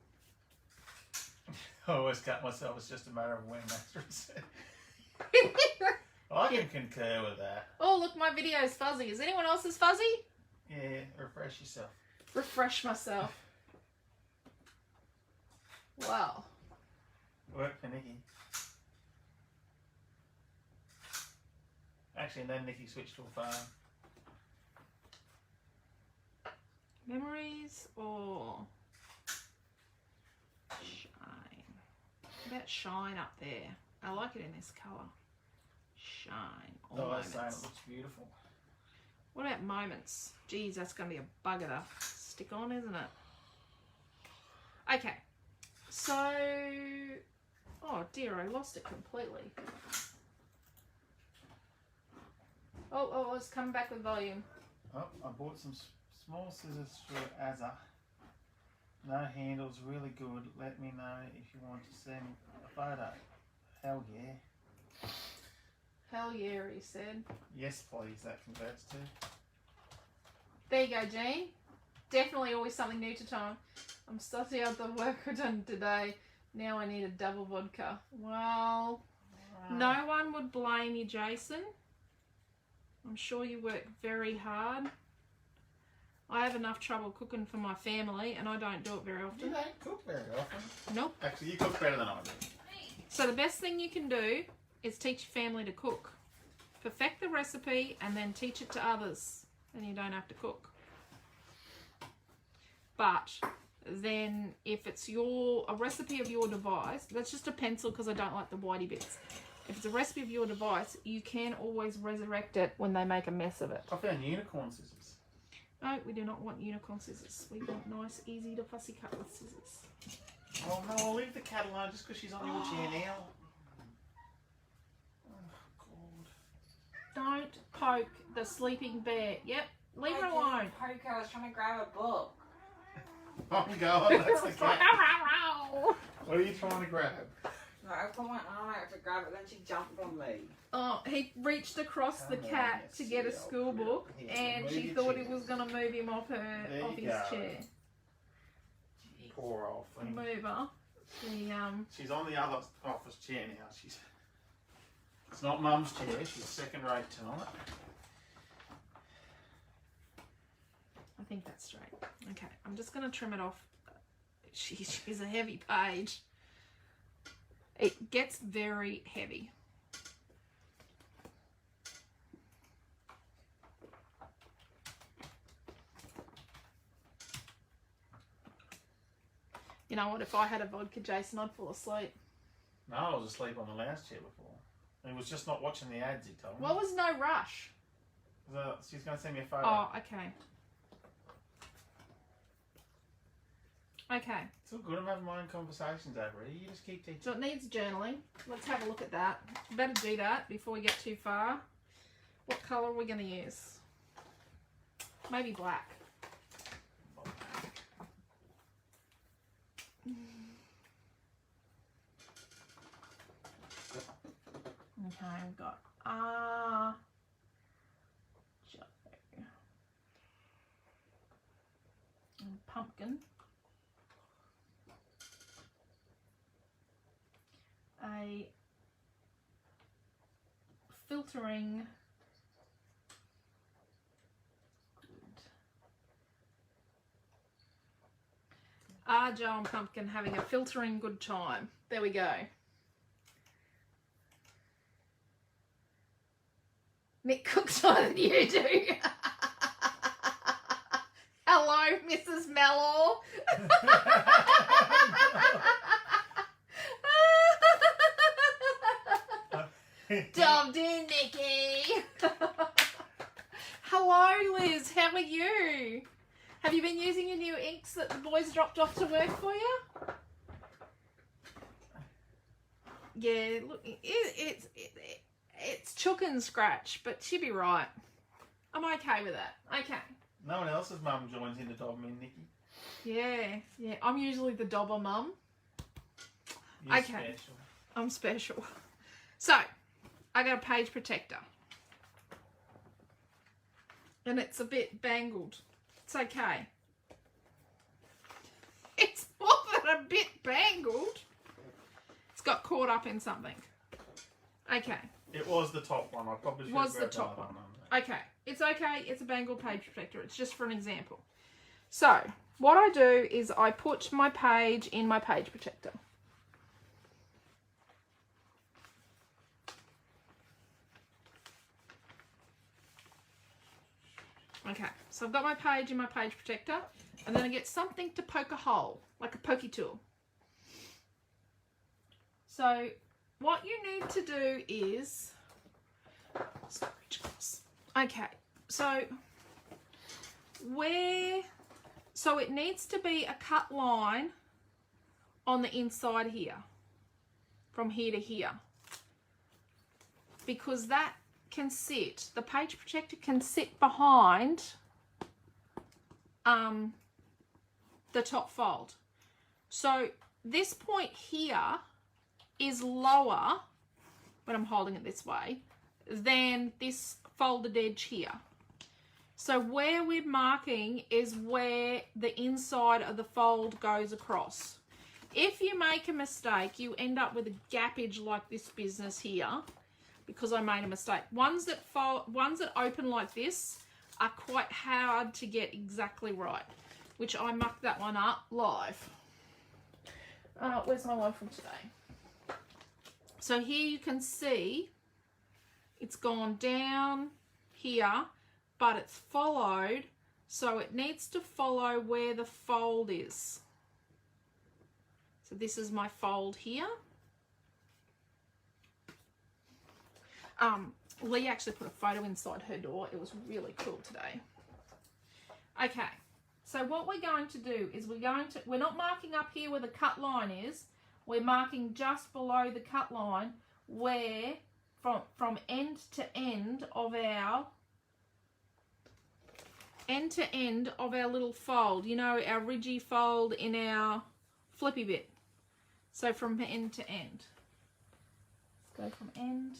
I always cut myself. It's just a matter of when, that's I can concur with that. Oh, look, my video's fuzzy. Is anyone else's fuzzy? Yeah, refresh yourself. Refresh myself. Wow. Work for Nikki. Actually, and then Nikki switched to a phone. Memories or shine? What about shine up there? I like it in this colour. Shine. Or I was saying moments. it looks beautiful. What about moments? Geez, that's going to be a bugger to stick on, isn't it? Okay. So, oh dear, I lost it completely. Oh, it's coming back with volume. Oh, I bought some small scissors for Azza. No handles, really good. Let me know if you want to send a photo. Hell yeah. Hell yeah, he said. Yes, please, that converts to. There you go, Jean. Definitely always something new to time. I'm stuffing out the work I've done today. Now I need a double vodka. Well, no one would blame you, Jason. I'm sure you work very hard. I have enough trouble cooking for my family and I don't do it very You often. don't cook very often. Nope. Actually, you cook better than I do. So the best thing you can do is teach your family to cook. Perfect the recipe and then teach it to others. And you don't have to cook. But then if it's a recipe of your device, that's just a pencil because I don't like the whitey bits. If it's a recipe of your device, you can always resurrect it when they make a mess of it. I found unicorn scissors. No, we do not want unicorn scissors. We want nice, easy to fussy cut with scissors. Oh no, I'll leave the cat alone just because she's on your chair now. Don't poke the sleeping bear. Yep, leave her alone. Poke her, I was trying to grab a book. Oh God, that's the cat. What are you trying to grab? No, I put my arm out to grab it, then she jumped on me. Oh, he reached across the cat to get a school book, and she thought he was going to move him off his chair. Poor old thing. Move her. She's on the other office chair now. It's not Mum's chair. She's second rate tonight. I think that's straight. Okay, I'm just going to trim it off. She's a heavy page. It gets very heavy. You know what? If I had a vodka, Jason, I'd fall asleep. No, I was asleep on the lounge chair before. He was just not watching the ads, he told me. Well, was no rush. She's going to send me a photo. Oh, okay. Okay. It's all good. I'm having my own conversations over here. You just keep teaching. So it needs journaling. Let's have a look at that. Better do that before we get too far. What colour are we going to use? Maybe black. Okay, we've got Joe and pumpkin. A filtering Joe and Pumpkin having a filtering good time. There we go. Mick cooks more than you do. Hello, Mrs. Mellor. Dubbed in, Nikki. Hello, Liz. How are you? Have you been using your new inks that the boys dropped off to work for you? Yeah, look, it's chook and scratch, but she'll be right. I'm okay with that. Okay. No one else's mum joins in to dob me, Nikki. Yeah. I'm usually the dobber mum. You're okay. Special. I'm special. So, I got a page protector. And it's a bit bangled. It's okay. It's more than a bit bangled. It's got caught up in something. Okay. It was the top one. I probably should Was have the grabbed top another one. Okay. It's okay. It's a bangled page protector. It's just for an example. So, what I do is I put my page in my page protector. Okay, so I've got my page in my page protector, and then I get something to poke a hole, like a pokey tool. So what you need to do is, okay, so it needs to be a cut line on the inside here, from here to here, because that can sit, the page protector can sit behind the top fold. So this point here is lower, when I'm holding it this way, than this folded edge here. So where we're marking is where the inside of the fold goes across. If you make a mistake, you end up with a gappage like this business here, because I made a mistake. Ones that open like this are quite hard to get exactly right, which I mucked that one up live. Where's my one from today? So here you can see it's gone down here, but it's followed, so it needs to follow where the fold is. So this is my fold here. Lee actually put a photo inside her door. It was really cool today. Okay, so what we're going to do is we're not marking up here where the cut line is. We're marking just below the cut line where from end to end of our little fold, you know, our ridgy fold in our flippy bit. So from end to end. Let's go from end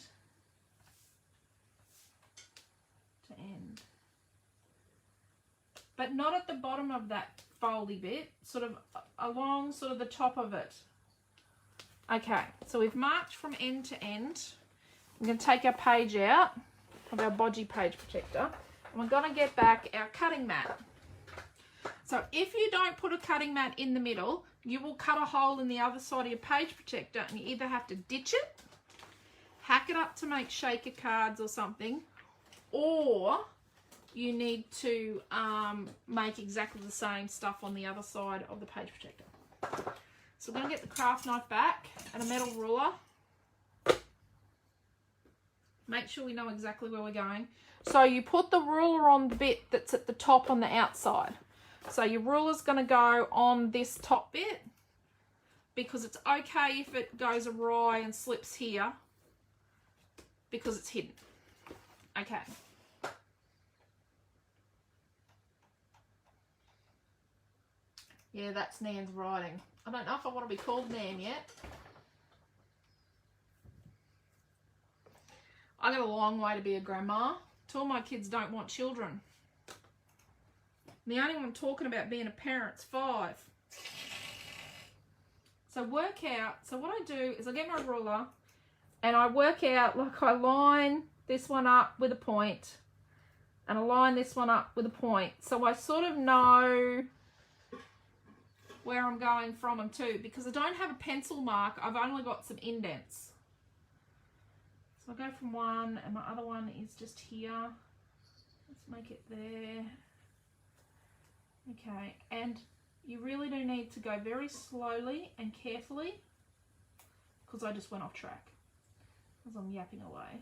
to end. But not at the bottom of that foldy bit, sort of along sort of the top of it. Okay, so we've marked from end to end. We're going to take our page out of our bodgy page protector, and we're going to get back our cutting mat. So if you don't put a cutting mat in the middle, you will cut a hole in the other side of your page protector, and you either have to ditch it, hack it up to make shaker cards or something, or you need to make exactly the same stuff on the other side of the page protector. So we're going to get the craft knife back and a metal ruler. Make sure we know exactly where we're going. So you put the ruler on the bit that's at the top on the outside. So your ruler's going to go on this top bit, because it's okay if it goes awry and slips here because it's hidden. Okay. Yeah, that's Nan's writing. I don't know if I want to be called Nan yet. I got a long way to be a grandma. Two of my kids don't want children. The only one talking about being a parent's 5. So work out. So what I do is I get my ruler and I work out, like I line this one up with a point and I line this one up with a point. So I sort of know where I'm going from them too, because I don't have a pencil mark. I've only got some indents. So I go from one and my other one is just here. Let's make it there. Okay, and you really do need to go very slowly and carefully, because I just went off track as I'm yapping away.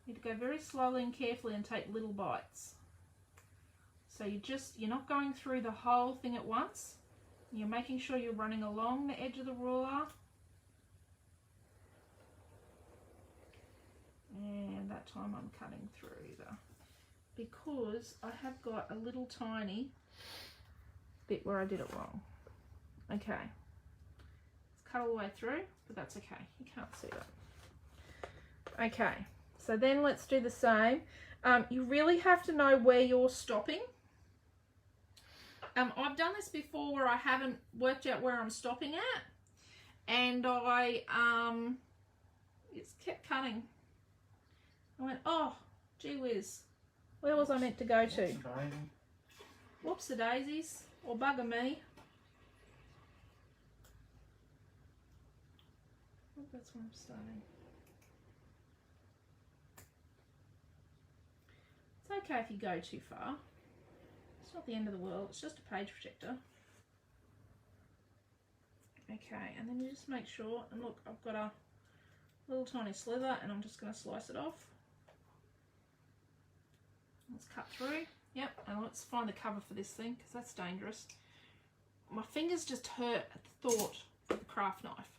You need to go very slowly and carefully and take little bites. So you're not going through the whole thing at once. You're making sure you're running along the edge of the ruler. And that time I'm cutting through either, because I have got a little tiny bit where I did it wrong. Okay. It's cut all the way through, but that's okay. You can't see that. Okay. So then let's do the same. You really have to know where you're stopping. I've done this before where I haven't worked out where I'm stopping at, and I just kept cutting. I went, oh, gee whiz, where was I meant to go to? Whoops the daisies, or bugger me. I think that's where I'm starting. It's okay if you go too far. It's not the end of the world, it's just a page protector. Okay, and then you just make sure, and look, I've got a little tiny slither and I'm just going to slice it off. Let's cut through. Yep, and let's find the cover for this thing, because that's dangerous. My fingers just hurt at the thought of the craft knife.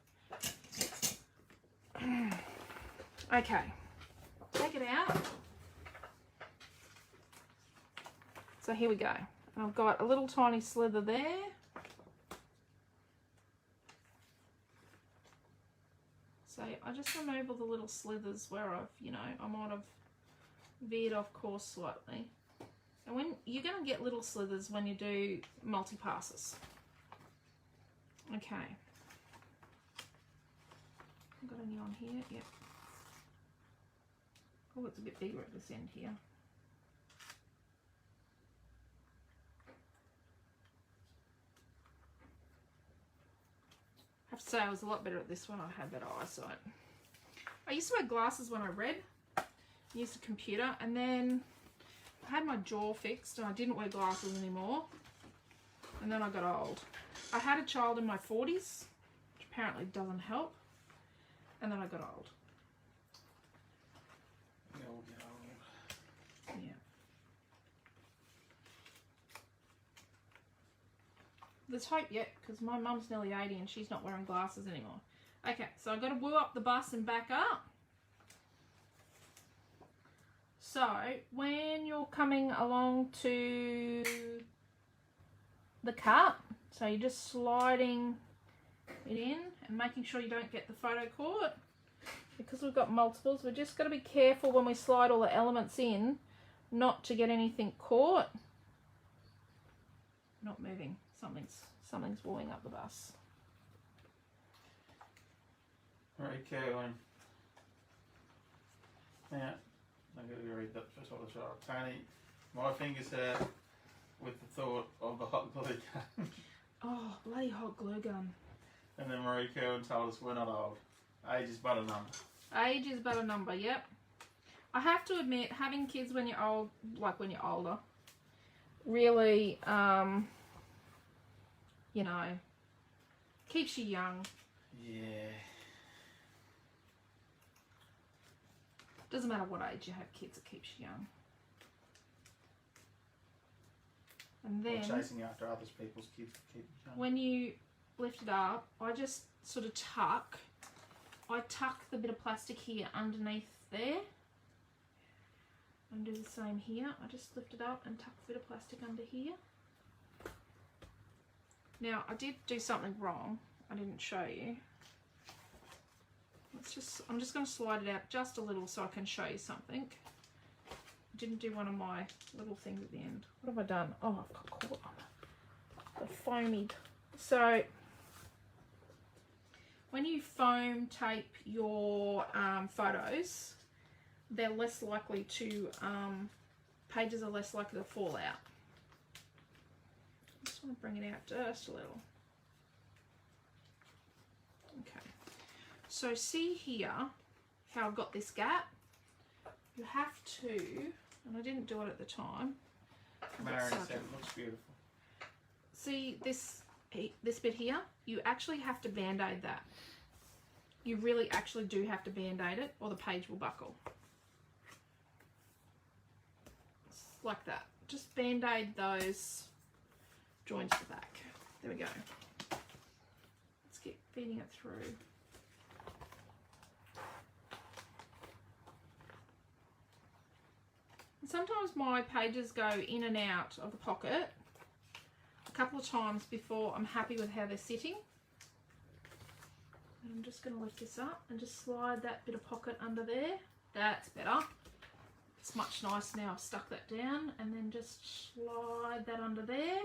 Okay, take it out. So here we go. And I've got a little tiny slither there. So I just remove all the little slithers where I might have veered off course slightly. And when you're going to get little slithers when you do multi-passes. Okay. Got any on here? Yep. Oh, it's a bit bigger at this end here. I have to say I was a lot better at this one. I had better eyesight. I used to wear glasses when I read. I used a computer, and then I had my jaw fixed and I didn't wear glasses anymore. And then I got old. I had a child in my 40s, which apparently doesn't help. And then I got old. Yeah, we'll get old. Yeah. Let's hope yet, because my mum's nearly 80 and she's not wearing glasses anymore. Okay, so I've got to woo up the bus and back up. So when you're coming along to the cut, so you're just sliding it in and making sure you don't get the photo caught. Because we've got multiples, we're just got to be careful when we slide all the elements in not to get anything caught. Not moving. Something's wooing up the bus. Very Kerwin. Now, I'm going to read that first one. Tony, my fingers hurt with the thought of the hot glue gun. Oh, bloody hot glue gun. And then Marie Kerwin told us we're not old. Age is but a number. Age is but a number, yep. I have to admit, having kids when you're old, like when you're older, really, you know, keeps you young. Yeah. Doesn't matter what age you have kids, it keeps you young. And then, or chasing after other people's kids to keep you young. When you lift it up, I just sort of tuck the bit of plastic here underneath there. And do the same here. I just lift it up and tuck a bit of plastic under here. Now, I did do something wrong. I didn't show you. I'm just going to slide it out just a little so I can show you something. I didn't do one of my little things at the end. What have I done? Oh, I've got caught on the foamy. So, when you foam tape your photos, they're less likely to, pages are less likely to fall out. I just want to bring it out just a little. Okay. So see here how I've got this gap? You have to, and I didn't do it at the time. Marion said it looks beautiful. See this bit here? You actually have to band-aid that. You really actually do have to band-aid it or the page will buckle. Like that. Just band-aid those joints at the back. There we go. Let's keep feeding it through. And sometimes my pages go in and out of the pocket a couple of times before I'm happy with how they're sitting. And I'm just going to lift this up and just slide that bit of pocket under there. That's better. It's much nicer now. I've stuck that down and then just slide that under there.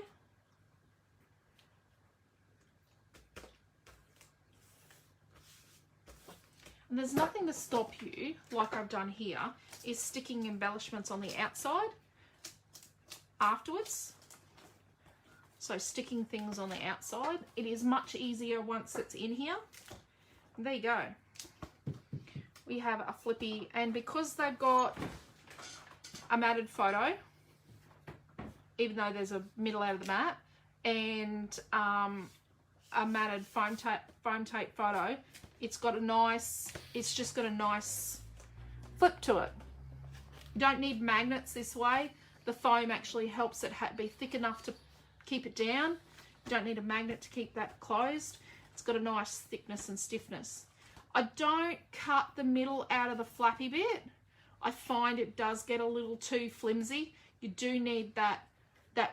And there's nothing to stop you, like I've done here, is sticking embellishments on the outside afterwards. So sticking things on the outside. It is much easier once it's in here. And there you go. We have a flippy, and because they've got a matted photo, even though there's a middle out of the mat, and a matted foam tape photo, it's just got a nice flip to it. You don't need magnets this way. The foam actually helps it be thick enough to keep it down. You don't need a magnet to keep that closed. It's got a nice thickness and stiffness. I don't cut the middle out of the flappy bit. I find it does get a little too flimsy. You do need that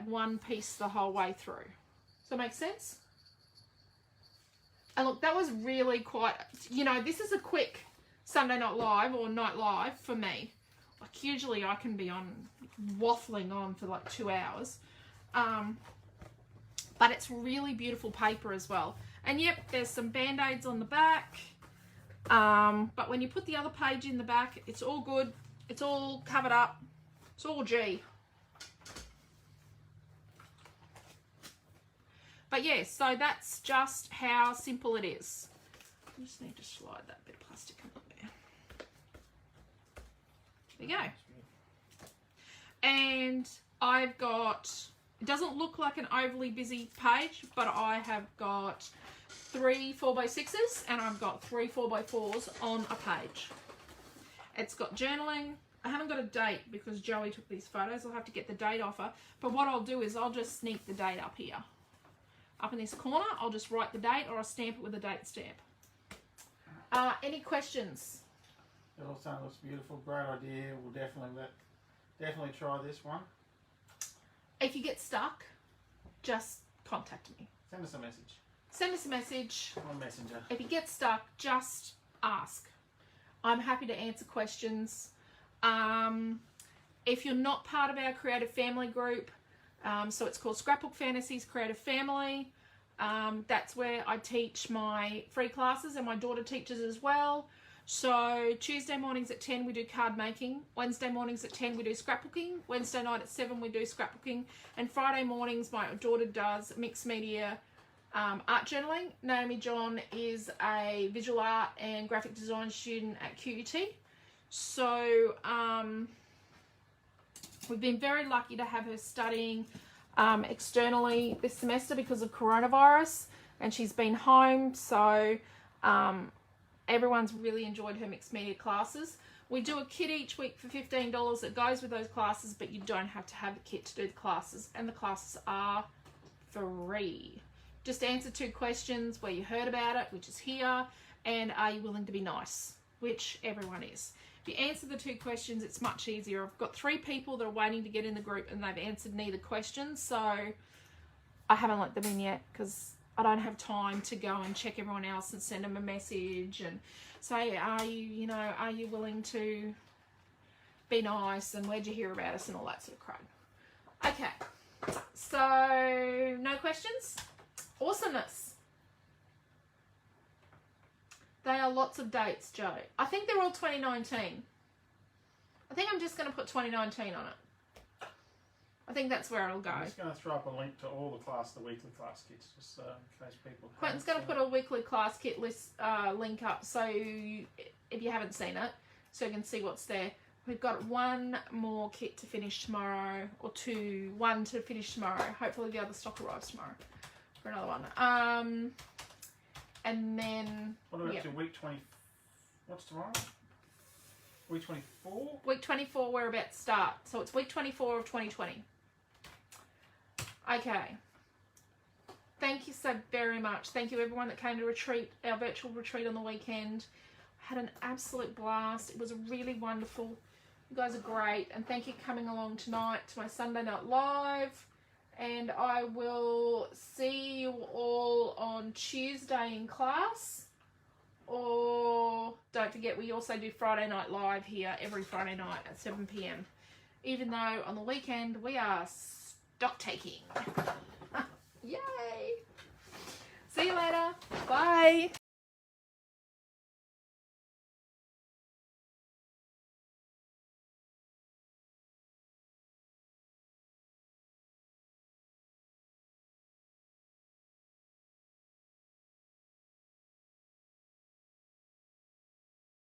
one piece the whole way through. Does that make sense? And look, that was really quite, you know, this is a quick Sunday Night Live or Night Live for me. Like usually I can be waffling on for like 2 hours. But it's really beautiful paper as well. And yep, there's some band-aids on the back. But when you put the other page in the back, it's all good. It's all covered up. It's all G. But yeah, so that's just how simple it is. I just need to slide that bit of plastic under there. There you go. And I've got, it doesn't look like an overly busy page, but I have got 3 4x6s and I've got 3 4x4s on a page. It's got journaling. I haven't got a date because Joey took these photos. I'll have to get the date off her. But what I'll do is I'll just sneak the date up here. up in this corner. I'll just write the date or I'll stamp it with a date stamp. Any questions? It all sounds looks beautiful. Great idea. We'll definitely try this one. If you get stuck, just contact me. Send us a message. Send us a message. On Messenger. If you get stuck, just ask. I'm happy to answer questions. If you're not part of our creative family group, so it's called Scrapbook Fantasies Creative Family, that's where I teach my free classes and my daughter teaches as well. So Tuesday mornings at 10 we do card making, Wednesday mornings at 10 we do scrapbooking, Wednesday night at 7 we do scrapbooking, and Friday mornings my daughter does mixed media art journaling. Naomi John is a visual art and graphic design student at QUT. So we've been very lucky to have her studying externally this semester because of coronavirus, and she's been home, so everyone's really enjoyed her mixed media classes. We do a kit each week for $15 that goes with those classes, but you don't have to have the kit to do the classes, and the classes are free. Just answer 2 questions: where you heard about it, which is here, and are you willing to be nice, which everyone is. If you answer the 2 questions, it's much easier. I've got 3 people that are waiting to get in the group and they've answered neither question, so I haven't let them in yet because I don't have time to go and check everyone else and send them a message and say, are you willing to be nice, and where'd you hear about us, and all that sort of crap. Okay, so no questions? Awesomeness. They are lots of dates, Joe. I think they're all 2019. I think I'm just going to put 2019 on it. I think that's where it'll go. I'm just going to throw up a link to all the weekly class kits, just in case people. Quentin's going to put a weekly class kit list link up, so if you haven't seen it, so you can see what's there. We've got 1 more kit to finish tomorrow, or 2, 1 to finish tomorrow. Hopefully the other stock arrives tomorrow for another one. And then what about to week 20? What's tomorrow? Week 24? Week 24 we're about to start. So it's week 24 of 2020. Okay. Thank you so very much. Thank you everyone that came to retreat, our virtual retreat on the weekend. I had an absolute blast. It was really wonderful. You guys are great. And thank you for coming along tonight to my Sunday Night Live. And I will see you all on Tuesday in class. Or don't forget, we also do Friday Night Live here every Friday night at 7 p.m. Even though on the weekend we are stock taking. Yay! See you later. Bye.